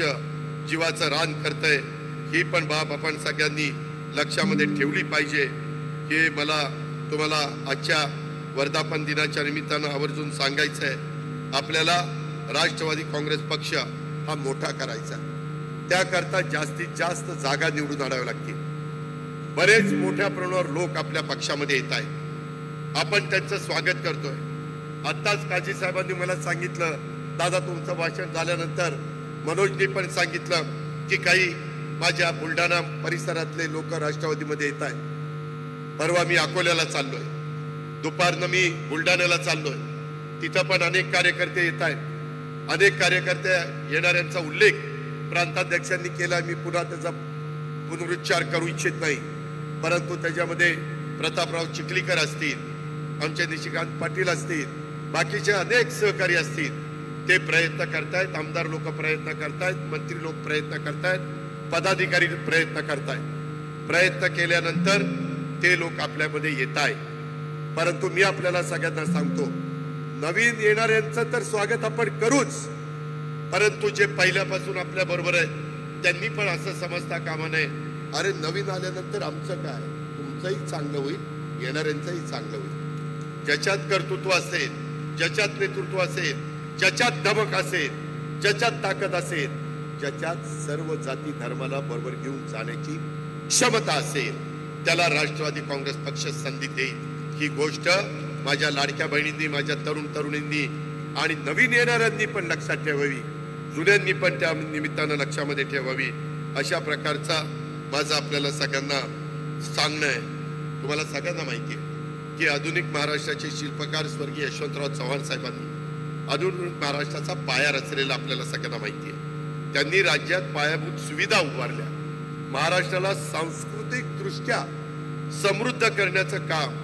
जीवाचं रान करतंय. ही पण बाब आपण सगळ्यांनी लक्षामध्ये ठेवली पाहिजे. हे मला तुम्हाला आजच्या वर्धापन दिनाच्या निमित्तानं आवर्जून सांगायचं आहे. आपल्याला राष्ट्रवादी काँग्रेस पक्ष हा मोठा करायचा, त्याकरता जास्तीत जास्त जागा निवडून आणाव्या लागतील. बरेच मोठ्या प्रमाणावर लोक आपल्या पक्षामध्ये येत आहेत. आपण त्यांचं स्वागत करतोय. आत्ताच काजी साहेबांनी मला सांगितलं, दादा तुमचं भाषण झाल्यानंतर मनोजनी पण सांगितलं की काही माझ्या बुलढाणा परिसरातले लोक राष्ट्रवादीमध्ये येत आहेत. परवा मी अकोल्याला चाललोय, दुपारनं मी बुलढाण्याला चाललोय. तिथं पण अनेक कार्यकर्ते येत आहेत. अनेक कार्यकर्ते येणाऱ्यांचा उल्लेख प्रांताध्यक्षांनी केला. मी पुन्हा त्याचा पुनरुच्चार करू इच्छित नाही, परंतु त्याच्यामध्ये प्रतापराव चिखलीकर असतील, आमचे निशिकांत पाटील असतील, बाकीचे अनेक सहकारी असतील. ते प्रयत्न करतायत, आमदार लोक प्रयत्न करतायत, मंत्री लोक प्रयत्न करतायत, पदाधिकारी प्रयत्न करतायत. प्रयत्न केल्यानंतर ते लोक आपल्यामध्ये येत आहेत. परंतु मी आपल्याला सगळ्यांना सांगतो, नवीन येणाऱ्यांचं तर स्वागत आपण करूच, परंतु जे पहिल्यापासून आपल्या बरोबर आहे त्यांनी पण असं समजता कामा नये, अरे नवीन आल्यानंतर आमचं काय, तुमचंही चांगलं होईल, येणाऱ्यांचंही चांगलं होईल. ज्याच्यात कर्तृत्व असेल, ज्याच्यात नेतृत्व असेल, ज्याच्यात धमक असेल, ज्याच्यात ताकद असेल, ज्याच्यात सर्व जाती धर्माला बरोबर घेऊन जाण्याची क्षमता असेल, त्याला राष्ट्रवादी काँग्रेस पक्ष संधी देईल. ही गोष्ट माझ्या लाडक्या बहिणींनी, माझ्या तरुणींनी आणि नवीन येणाऱ्यांनी पण लक्षात ठेवावी, जुन्यांनी पण त्या निमित्तानं लक्षामध्ये ठेवावी. अशा प्रकारचा माझं आपल्याला सगळ्यांना सांगणं आहे. तुम्हाला सगळ्यांना माहिती आहे की आधुनिक महाराष्ट्राचे शिल्पकार स्वर्गीय यशवंतराव चव्हाण साहेबांनी आधुनिक महाराष्ट्राचा पाया रचलेला आपल्याला सगळ्यांना माहिती आहे. त्यांनी राज्यात पायाभूत सुविधा उभारल्या. महाराष्ट्राला सांस्कृतिक दृष्ट्या समृद्ध करण्याचं काम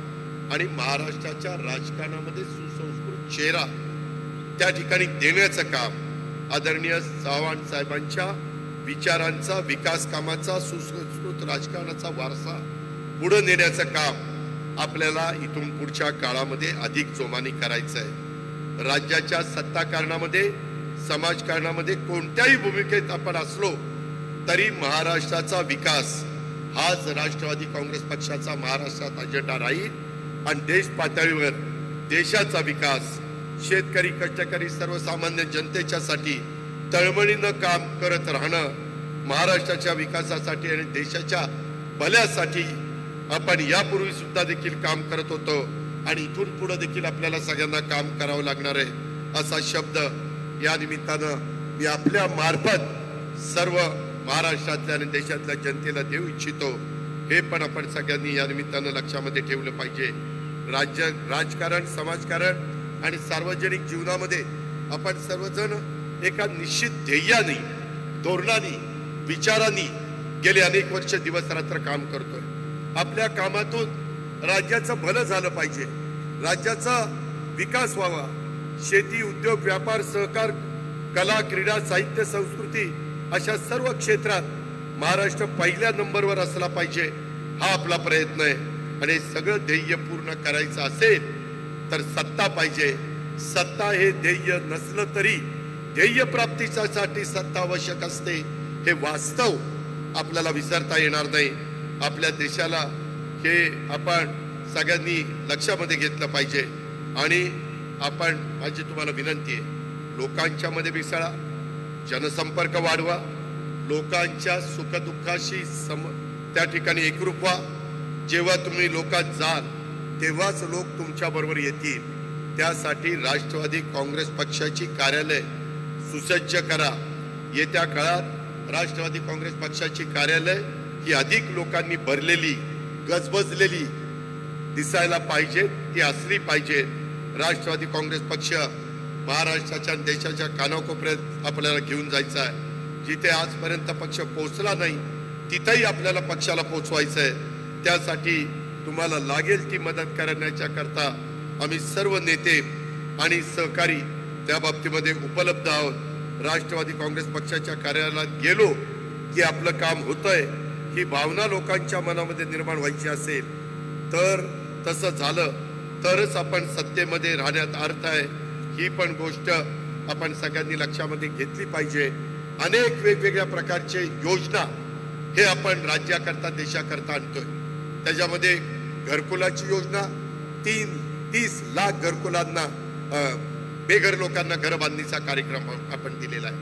आणि महाराष्ट्राच्या राजकारणामध्ये सुसंस्कृत चेहरा त्या ठिकाणी देण्याचं काम आदरणीय चव्हाण साहेबांच्या विचारांचा, विकास कामाचा, सुसंस्कृत राजकारणाचा वारसा पुढे नेण्याचं काम आपल्याला इथून पुढच्या काळामध्ये अधिक जोमाने करायचं आहे. राज्याच्या सत्ताकारणामध्ये, समाजकारणामध्ये कोणत्याही भूमिकेत आपण असलो तरी महाराष्ट्राचा विकास हाच राष्ट्रवादी काँग्रेस पक्षाचा महाराष्ट्रात अजेंडा राहील. आणि देश पातळीवर देशाचा विकास, शेतकरी, कष्टकरी, सर्वसामान्य जनतेच्या साठी तळमळीनं काम करत राहणं, महाराष्ट्राच्या विकासासाठी आणि देशाच्या भल्यासाठी आपण यापूर्वी सुद्धा देखील काम करत होतो आणि इथून पुढे देखील आपल्याला सगळ्यांना काम करावं लागणार आहे असा शब्द या निमित्तानं मी आपल्या मार्फत सर्व महाराष्ट्रातल्या आणि देशातल्या जनतेला देऊ इच्छितो. हे पण आपण सगळ्यांनी या निमित्तानं लक्षामध्ये ठेवलं पाहिजे. राजकारण, समाजकारण आणि सार्वजनिक जीवनामध्ये आपण सर्वजण एका निश्चित ध्येयाने, धोरणाने, विचारांनी गेले अनेक वर्ष दिवस रात्र काम करतोय. आपल्या कामातून राज्याचं भलं झालं पाहिजे, राज्याचा विकास व्हावा. शेती, उद्योग, व्यापार, सहकार, कला, क्रीडा, साहित्य, संस्कृती अशा सर्व क्षेत्रात महाराष्ट्र पहिल्या नंबरवर असला पाहिजे, हा आपला प्रयत्न आहे. आणि सगळं ध्येय पूर्ण करायचं असेल तर सत्ता पाहिजे. सत्ता हे ध्येय नसलं तरी ध्येय प्राप्तीसाठी सत्ता आवश्यक असते, हे वास्तव आपल्याला विसरता येणार नाही. आपल्या देशाला हे आपण सगळ्यांनी लक्षामध्ये घेतलं पाहिजे. आणि आपण, माझी तुम्हाला विनंती आहे, लोकांच्या मध्ये मिसळा, जनसंपर्क वाढवा, लोकांच्या सुखदुःखाशी त्या ठिकाणी एकरूप व्हा. जेव्हा तुम्ही लोकात जाल तेव्हाच लोक तुमच्या बरोबर येतील. त्यासाठी राष्ट्रवादी काँग्रेस पक्षाची कार्यालय सुसज्ज करा. येत्या काळात राष्ट्रवादी काँग्रेस पक्षाची कार्यालय ही अधिक लोकांनी भरलेली, गजबजलेली दिसायला पाहिजे, ती असली पाहिजे. राष्ट्रवादी काँग्रेस पक्ष महाराष्ट्राच्या देशाच्या कानाकोपऱ्यात आपल्याला घेऊन जायचा आहे. जिथे आजपर्यंत पक्ष पोहोचला नाही तिथेही आपल्याला पक्षाला पोहोचवायचं आहे. त्यासाठी तुम्हाला लागेल ती मदत करण्याच्या करता आम्ही सर्व नेते आणि सहकारी त्या बाबतीमध्ये उपलब्ध आहोत. राष्ट्रवादी काँग्रेस पक्षाच्या कार्यालयात गेलो की आपलं काम होतंय ही भावना लोकांच्या मनामध्ये निर्माण व्हायची असेल तर तसं झालं तरच आपण सत्तेमध्ये राहण्यात अर्थ आहे. ही पण गोष्ट आपण सगळ्यांनी लक्षामध्ये घेतली पाहिजे. अनेक वेगवेगळ्या प्रकारचे योजना हे आपण राज्याकरता देशाकरता आणतोय. त्याच्यामध्ये घरकुलाची योजना 30 लाख घरकुलांना बेघर लोकांना घर बांधणीचा कार्यक्रम आपण दिलेला आहे.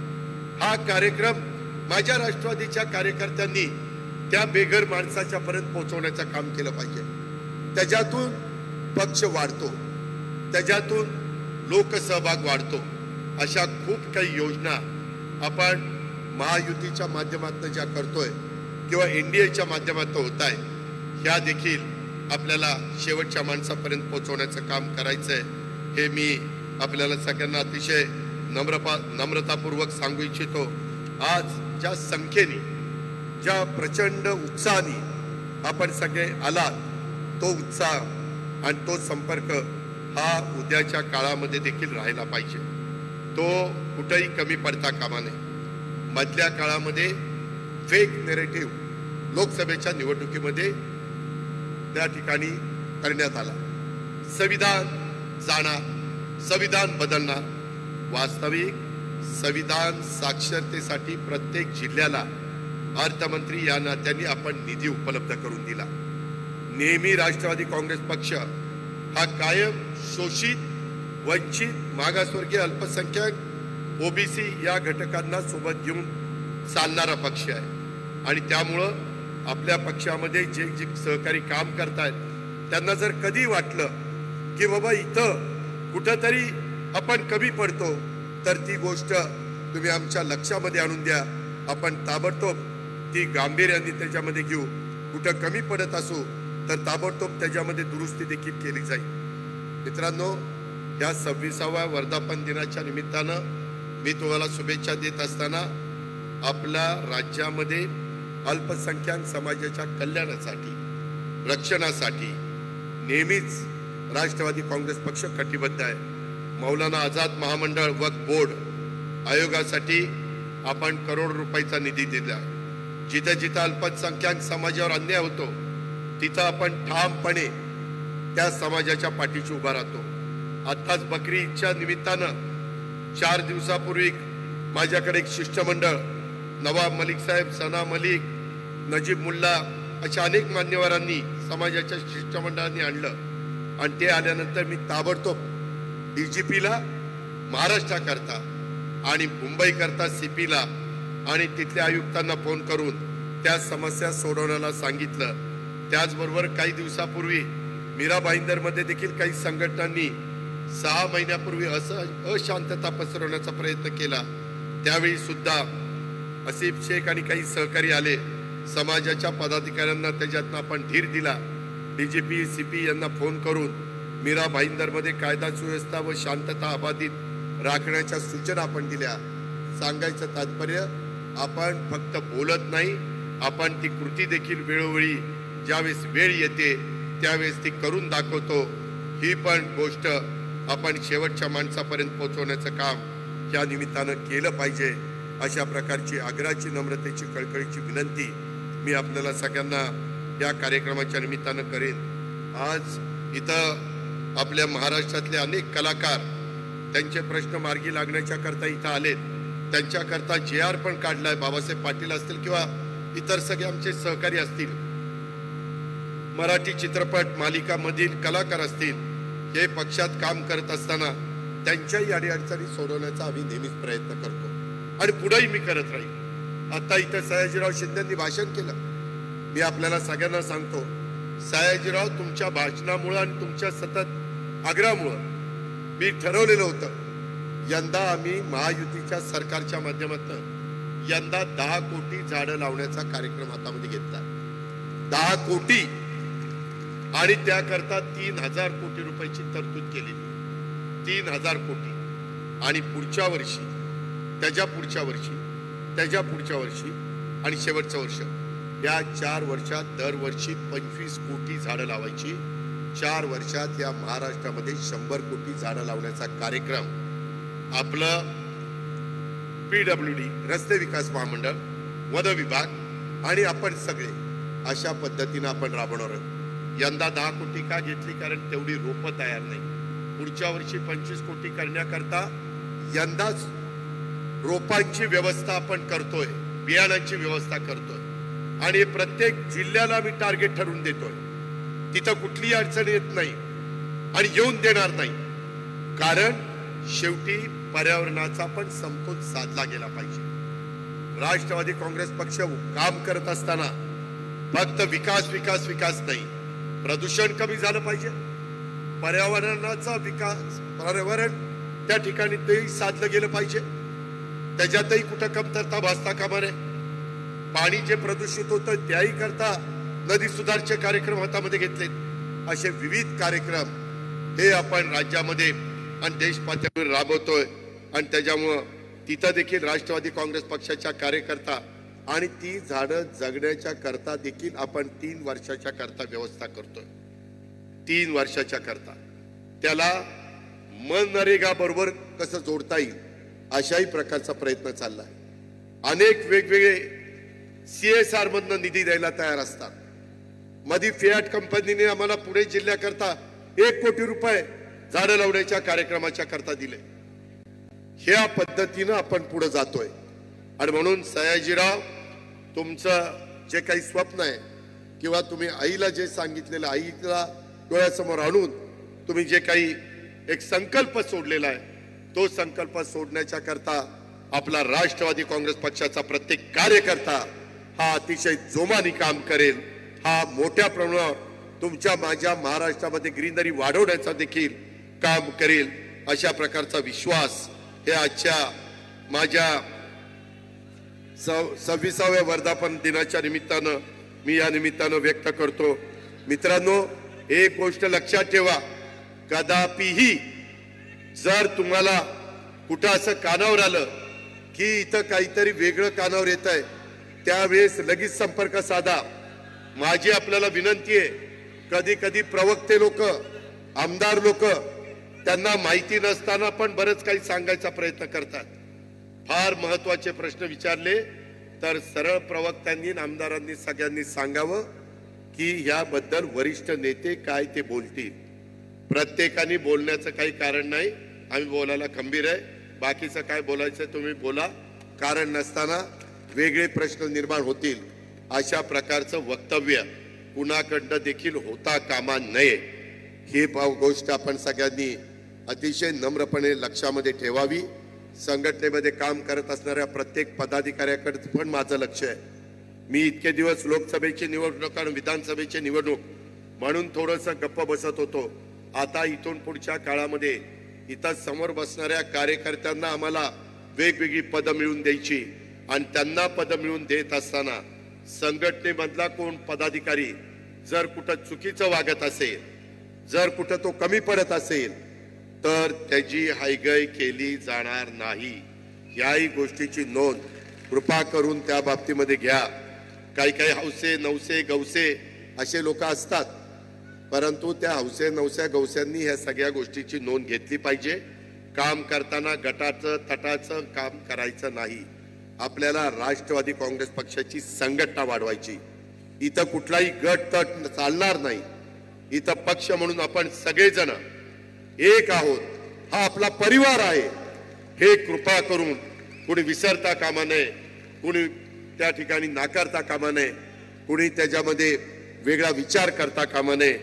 हा कार्यक्रम माझ्या राष्ट्रवादीच्या कार्यकर्त्यांनी त्या बेघर माणसाच्या पर्यंत पोहोचवण्याचं काम केलं पाहिजे. त्याच्यातून पक्ष वाढतो, त्याच्यातून लोकसहभाग वाढतो. अशा खूप काही योजना आपण महायुतीच्या माध्यमातून ज्या करतोय किंवा एनडीएच्या माध्यमातून होत आहे ह्या देखील आपल्याला शेवटच्या माणसापर्यंत पोहोचवण्याचं काम करायचंय. हे मी आपल्याला सगळ्यांना अतिशय नम्रतापूर्वक सांगू इच्छितो. आज ज्या संख्येने, ज्या प्रचंड उत्साहाने आपण सगळे आलात, तो उत्साह आणि तो संपर्क हा उद्याच्या काळामध्ये देखील राहायला पाहिजे. तो कुठेही कमी पडता कामा नये. मधल्या काळामध्ये फेक नेरेटिव्ह लोकसभेच्या निवडणुकीमध्ये त्या ठिकाणी करण्यात आला. संविधान जाणार, संविधान बदलणार. वास्तविक संविधान साक्षरतेसाठी प्रत्येक जिल्ह्याला अर्थमंत्री या नात्याने आपण निधी उपलब्ध करून दिला. नेहमी राष्ट्रवादी काँग्रेस पक्ष हा कायम शोषित, वंचित, मागासवर्गीय, अल्पसंख्याक, ओबीसी या घटकांना सोबत घेऊन चालणारा पक्ष आहे. आणि त्यामुळं आपल्या पक्षामध्ये जे जे सहकारी काम करतायत त्यांना जर कधी वाटलं की बाबा इथं कुठंतरी आपण कमी पडतो तर ती गोष्ट तुम्ही आमच्या लक्षामध्ये आणून द्या. आपण ताबडतोब ती गांभीर्याने त्याच्यामध्ये घेऊ. कुठं कमी पडत असू तर ताबडतोब त्याच्यामध्ये दुरुस्ती देखील केली जाईल. मित्रांनो, या 26व्या वर्धापन दिनाच्या निमित्तानं मी तुम्हाला शुभेच्छा देत असताना आपल्या राज्यामध्ये अल्पसंख्याक समाजाच्या कल्याणासाठी, रक्षणासाठी नेहमीच राष्ट्रवादी काँग्रेस पक्ष कटिबद्ध आहे. मौलाना आझाद महामंडळ वक्फ बोर्ड आयोगासाठी आपण करोड रुपयाचा निधी दिला. जिथे जिथे अल्पसंख्याक समाजावर अन्याय होतो तिथं आपण ठामपणे त्या समाजाच्या पाठीशी उभा राहतो. आताच बकरी ईदच्या निमित्तानं 4 दिवसापूर्वी माझ्याकडे एक शिष्टमंडळ, नवाब मलिक साहेब, सना मलिक, नजीब मुल्ला अशा अनेक मान्यवरांनी समाजाच्या शिष्टमंडळांनी आणलं. आणि ते आल्यानंतर मी ताबडतोब डीजीपीला महाराष्ट्राकरता आणि मुंबई करता सीपीला आणि तिथल्या आयुक्तांना फोन करून त्या समस्या सोडवण्याला सांगितलं. त्याचबरोबर काही दिवसापूर्वी मीरा भाईंदरमध्ये देखील काही संघटनांनी 6 महिन्यापूर्वी अशांतता पसरवण्याचा प्रयत्न केला. त्यावेळी सुद्धा असिफ शेख आणि काही सहकारी आले. समाजाच्या पदाधिकाऱ्यांना त्याच्यातनं आपण धीर दिला. डीजीपी, सीपी यांना फोन करून मीरा भाईंदरमध्ये कायदा सुव्यवस्था व शांतता अबाधित राखण्याच्या सूचना आपण दिल्या. सांगायचं तात्पर्य, आपण फक्त बोलत नाही, आपण ती कृती देखील वेळोवेळी ज्यावेळेस वेळ येते त्यावेळेस ती करून दाखवतो. ही पण गोष्ट आपण शेवटच्या माणसापर्यंत पोहोचवण्याचं काम या निमित्तानं केलं पाहिजे. अशा प्रकारची आग्रहाची, नम्रतेची, कळकळीची विनंती मी आपल्याला सगळ्यांना या कार्यक्रमाच्या निमित्तानं करेन. आज इथं आपल्या महाराष्ट्रातले अनेक कलाकार त्यांचे प्रश्न मार्गी लागण्याच्या करता इथं आलेत. त्यांच्याकरता JR पण काढलाय. बाबासाहेब पाटील असतील किंवा इतर सगळे आमचे सहकारी असतील, मराठी चित्रपट मालिकामधील कलाकार असतील, हे पक्षात काम करत असताना त्यांच्याही अडीअडचणी सोडवण्याचा आम्ही नेहमीच प्रयत्न करतो आणि पुढेही मी करत राहील. आता इथं सयाजीराव शिंदेंनी भाषण केलं. मी आपल्याला सगळ्यांना सांगतो, सयाजीराव, तुमच्या भाषणामुळे आणि तुमच्या सतत आग्रहामुळे मी ठरवलेलं होतं, यंदा आम्ही महायुतीच्या सरकारच्या माध्यमातून यंदा 10 कोटी झाडं लावण्याचा कार्यक्रम हातामध्ये घेतला. 10 कोटी आणि त्याकरता 3000 कोटी रुपयाची तरतूद केलेली. 3000 कोटी. आणि पुढच्या वर्षी, त्याच्या पुढच्या वर्षी, त्याच्या पुढच्या वर्षी आणि शेवटचं वर्ष, या 4 वर्षात दरवर्षी 25 कोटी झाडं लावायची. 4 वर्षात या महाराष्ट्रामध्ये 100 कोटी झाडं लावण्याचा कार्यक्रम आपलं PWD, रस्ते विकास महामंडळ, वन विभाग आणि आपण सगळे अशा पद्धतीने आपण राबवणार आहोत. यंदा 10 कोटी का घेतली? कारण तेवढी रोपं तयार नाही. पुढच्या वर्षी 25 कोटी करण्याकरता यंदाच रोपांची व्यवस्था आपण करतोय, बियाणांची व्यवस्था करतोय आणि प्रत्येक जिल्ह्याला मी टार्गेट ठरवून देतोय. तिथं कुठलीही अडचण येत नाही आणि येऊन देणार नाही. कारण शेवटी पर्यावरणाचा पण समतोल साधला गेला पाहिजे. राष्ट्रवादी काँग्रेस पक्ष काम करत असताना फक्त विकास विकास विकास नाही, प्रदूषण कमी झालं पाहिजे, पर्यावरणाचा विकास, पर्यावरण त्या ठिकाणी तेही साधलं गेलं पाहिजे. त्याच्यातही कुठं कमतरता भासता कामा नये. पाणी जे प्रदूषित होतं त्याही करता नदी सुधारचे कार्यक्रम हातामध्ये घेतलेत. असे विविध कार्यक्रम हे आपण राज्यामध्ये आणि देश पातळीवर राबवतोय आणि त्याच्यामुळं तिथं देखील राष्ट्रवादी काँग्रेस पक्षाच्या कार्यकर्ता आणि ती झाडं जगण्याच्या करता देखील आपण 3 वर्षाच्या करता व्यवस्था करतोय. 3 वर्षाच्या करता त्याला मनरेगा बरोबर कसं जोडता येईल अशाही प्रकारचा प्रयत्न चाललाय. अनेक वेगवेगळे CSR मधनं निधी द्यायला तयार असतात. मध्ये फियाट कंपनीने आम्हाला पुणे जिल्ह्याकरता 1 कोटी रुपये झाडं लावण्याच्या कार्यक्रमाच्या करता दिले. ह्या पद्धतीनं आपण पुढे जातोय. आणि म्हणून सयाजीराव, तुमचं जे काही स्वप्न आहे किंवा तुम्ही आईला जे सांगितलेलं, आईला डोळ्यासमोर आणून तुम्ही जे काही एक संकल्प सोडलेला आहे, तो संकल्प सोडण्याच्या करता आपला राष्ट्रवादी काँग्रेस पक्षाचा प्रत्येक कार्यकर्ता हा अतिशय जोमाने काम करेल. हा मोठ्या प्रमाणावर तुमच्या माझ्या महाराष्ट्रामध्ये ग्रीनरी वाढवण्याचा देखील काम करेल. अशा प्रकारचा विश्वास हे आजच्या माझ्या 26व्या वर्धापन दिनाच्या निमित्तानं मी या निमित्तानं व्यक्त करतो. मित्रांनो, एक गोष्ट लक्षात ठेवा, कदापिही जर तुम्हाला कुठं असं कानावर आलं की इथं काहीतरी वेगळं कानावर येत आहे, त्यावेळेस लगेच संपर्क साधा. माझी आपल्याला विनंती आहे, कधी कधी प्रवक्ते लोक, आमदार लोक त्यांना माहिती नसताना पण बरंच काही सांगायचा प्रयत्न करतात. फार महत्वाचे प्रश्न विचारले तर सरळ प्रवक्त्यांनी, आमदारांनी सगळ्यांनी सांगावं की याबद्दल वरिष्ठ नेते काय ते बोलतील. प्रत्येकाने बोलण्याचं काही कारण नाही. आम्ही बोलायला खंबीर आहे. बाकीचं काय बोलायचं तुम्ही बोला. कारण नसताना वेगळे प्रश्न निर्माण होतील अशा प्रकारचं वक्तव्य कुणाकडनं देखील होता कामा नये. ही गोष्ट आपण सगळ्यांनी अतिशय नम्रपणे लक्षामध्ये ठेवावी. संघटनेमध्ये काम करत असणाऱ्या प्रत्येक पदाधिकाऱ्याकडे पण माझं लक्ष आहे. मी इतके दिवस लोकसभेची निवडणूक आणि विधानसभेची निवडणूक म्हणून थोडंसं गप्प बसत होतो. आता इथून पुढच्या काळामध्ये इथं समोर बसणाऱ्या कार्यकर्त्यांना आम्हाला वेगवेगळी पदं मिळवून द्यायची आणि त्यांना पदं मिळवून देत असताना संघटनेमधला कोण पदाधिकारी जर कुठं चुकीचं वागत असेल, जर कुठं तो कमी पडत असेल तर त्याची हायगय केली जाणार नाही. याही गोष्टीची नोंद कृपा करून त्या बाबतीमध्ये घ्या. काही काही हौसे नवसे गवसे असे लोक असतात, परंतु त्या हौसे नवसे गवस्यांनी ह्या सगळ्या गोष्टीची नोंद घेतली पाहिजे. काम करताना गटाचं तटाचं काम करायचं नाही. आपल्याला राष्ट्रवादी काँग्रेस पक्षाची संघटना वाढवायची. इथं कुठलाही गट तट चालणार नाही. इथं पक्ष म्हणून आपण सगळेजण एक आहोत. हा आपला परिवार आहे. हे कृपा करून कोणी विसरता कामा नये, कोणी त्या ठिकाणी नाकारता कामा नये, कोणी त्याच्यामध्ये वेगळा विचार करता कामा नये.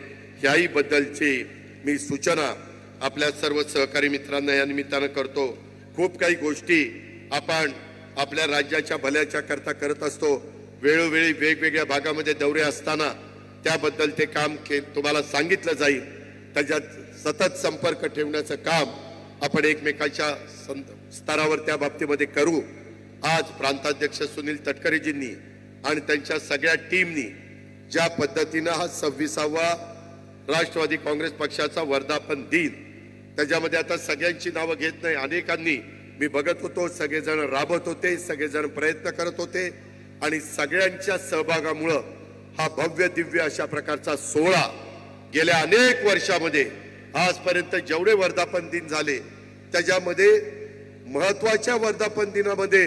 याही बद्दलची मी सूचना आपल्या सर्व सहकारी मित्रांना या निमित्तानं करतो. खूप काही गोष्टी आपण आपल्या राज्याच्या भल्याच्या करता करत असतो. वेळोवेळी वेगवेगळ्या भागामध्ये दौरे असताना त्याबद्दल ते काम तुम्हाला सांगितलं जाईल. त्याच्यात सतत संपर्क ठेवण्याचं काम आपण एकमेकांच्या स्तरावर त्या बाबतीमध्ये करू. आज प्रांताध्यक्ष सुनील तटकरेजींनी आणि त्यांच्या सगळ्या टीमनी ज्या पद्धतीनं हा 26वा राष्ट्रवादी काँग्रेस पक्षाचा वर्धापन दिन, त्याच्यामध्ये आता सगळ्यांची नावं घेत नाही, अनेकांनी मी बघत होतो, सगळेजण राबत होते, सगळेजण प्रयत्न करत होते आणि सगळ्यांच्या सहभागामुळं हा भव्य दिव्य अशा प्रकारचा सोहळा गेल्या अनेक वर्षामध्ये आजपर्यंत जेवढे वर्धापन दिन झाले त्याच्यामध्ये महत्वाच्या वर्धापन दिनामध्ये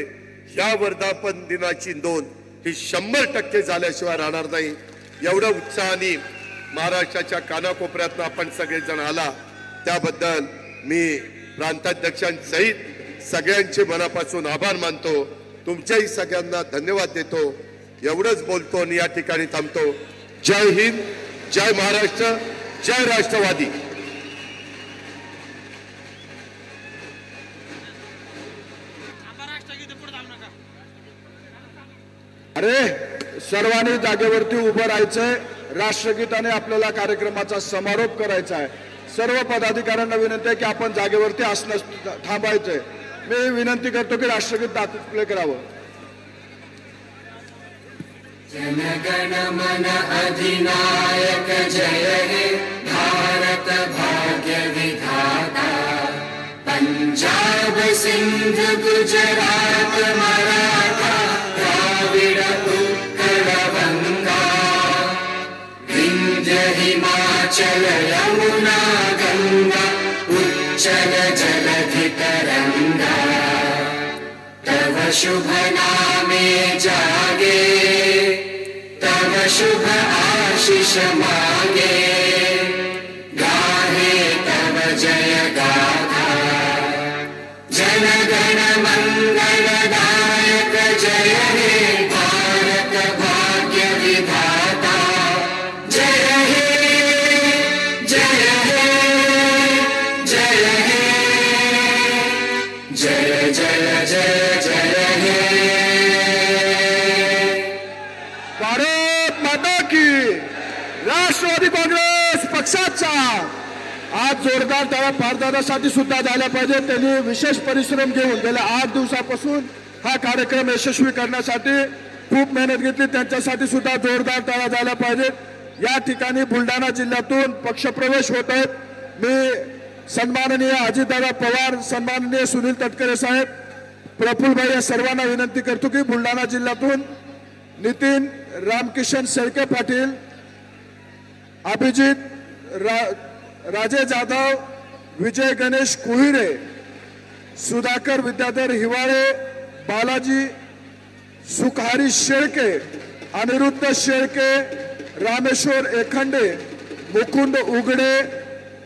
ह्या वर्धापन दिनाची नोंद ही 100% झाल्याशिवाय राहणार नाही. एवढं उत्साहाने महाराष्ट्राच्या कानाकोपऱ्यातनं आपण सगळेजण आला त्याबद्दल मी प्रांताध्यक्षांसहित सगळ्यांचे मनापासून आभार मानतो. तुमच्याही सगळ्यांना धन्यवाद देतो. एवढंच बोलतो आणि या ठिकाणी थांबतो. जय हिंद, जय महाराष्ट्र, जय राष्ट्रवादी. अरे सर्वांनी जागेवरती उभं राहायचंय. राष्ट्रगीताने आपल्याला कार्यक्रमाचा समारोप करायचा आहे. सर्व पदाधिकाऱ्यांना विनंती आहे की आपण जागेवरती असणं थांबायचंय. मी विनंती करतो की राष्ट्रगीत प्ले करावं. जनगण मन अधिनायक जय हे भारत भाग्य विधाता. पंजाब सिंध गुजरात मराठा द्राविड उत्कल गंगा. विंध्य हिमाचल यमुना गंगा उच्चल जलधि तरंगा. तव शुभ नामे जागे तव शुभ आशीष मागे. गाहे तव जय गाथा. जनगण मंगलदायक जय हे भारत भाग्य विधाता. जय हे जय हे जय हे जय जय जय जय हे. भारत माता की. राष्ट्रवादी काँग्रेस पक्षाचा आज जोरदार टाळ्या भारतासाठी सुद्धा झाल्या पाहिजे. त्यांनी विशेष परिश्रम घेऊन गेल्या 8 दिवसापासून हा कार्यक्रम यशस्वी करण्यासाठी खूप मेहनत घेतली. त्यांच्यासाठी सुद्धा जोरदार टाळ्या झाल्या पाहिजेत. या ठिकाणी बुलढाणा जिल्ह्यातून पक्षप्रवेश होत आहेत. मी सन्माननीय अजितदादा पवार, सन्माननीय सुनील तटकरे साहेब, प्रफुल्लभाई या सर्वांना विनंती करतो की बुलढाणा जिल्ह्यातून नितीन रामकिशन शेळके पाटील, अभिजित राजे जाधव, विजय गणेश कुहिरे, सुधाकर विद्याधर हिवाळे, बालाजी सुखहारी शेळके, अनिरुद्ध शेळके, रामेश्वर एखंडे, मुकुंद उगडे,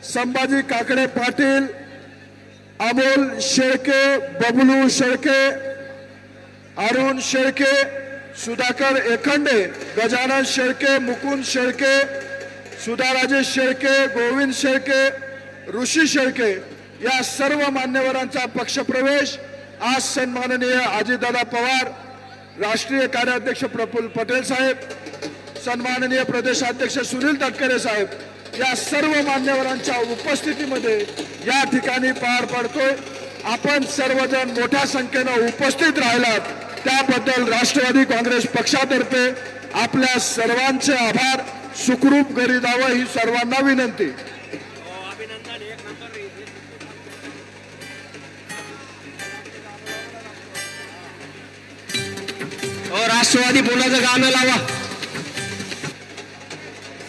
संभाजी काकडे पाटील, अमोल शेळके, बबलू शेळके, अरुण शेळके, सुधाकर एखंडे, गजानन शेळके, मुकुंद शेळके, सुधाराजे शेळके, गोविंद शेळके, ऋषी शेळके या सर्व मान्यवरांचा पक्षप्रवेश आज सन्माननीय अजितदादा पवार, राष्ट्रीय कार्याध्यक्ष प्रफुल्ल पटेल साहेब, सन्माननीय प्रदेशाध्यक्ष सुनील तटकरे साहेब या सर्व मान्यवरांच्या उपस्थितीमध्ये या ठिकाणी पार पडतोय. आपण सर्वजण मोठ्या संख्येनं उपस्थित राहिलात त्याबद्दल राष्ट्रवादी काँग्रेस पक्षातर्फे आपल्या सर्वांचे आभार. सुखरूप घरी जावं ही सर्वांना विनंती. राष्ट्रवादी पुण्याचं गाणं लावा.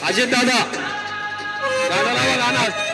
अजित दादा गाणं लावा. गाणं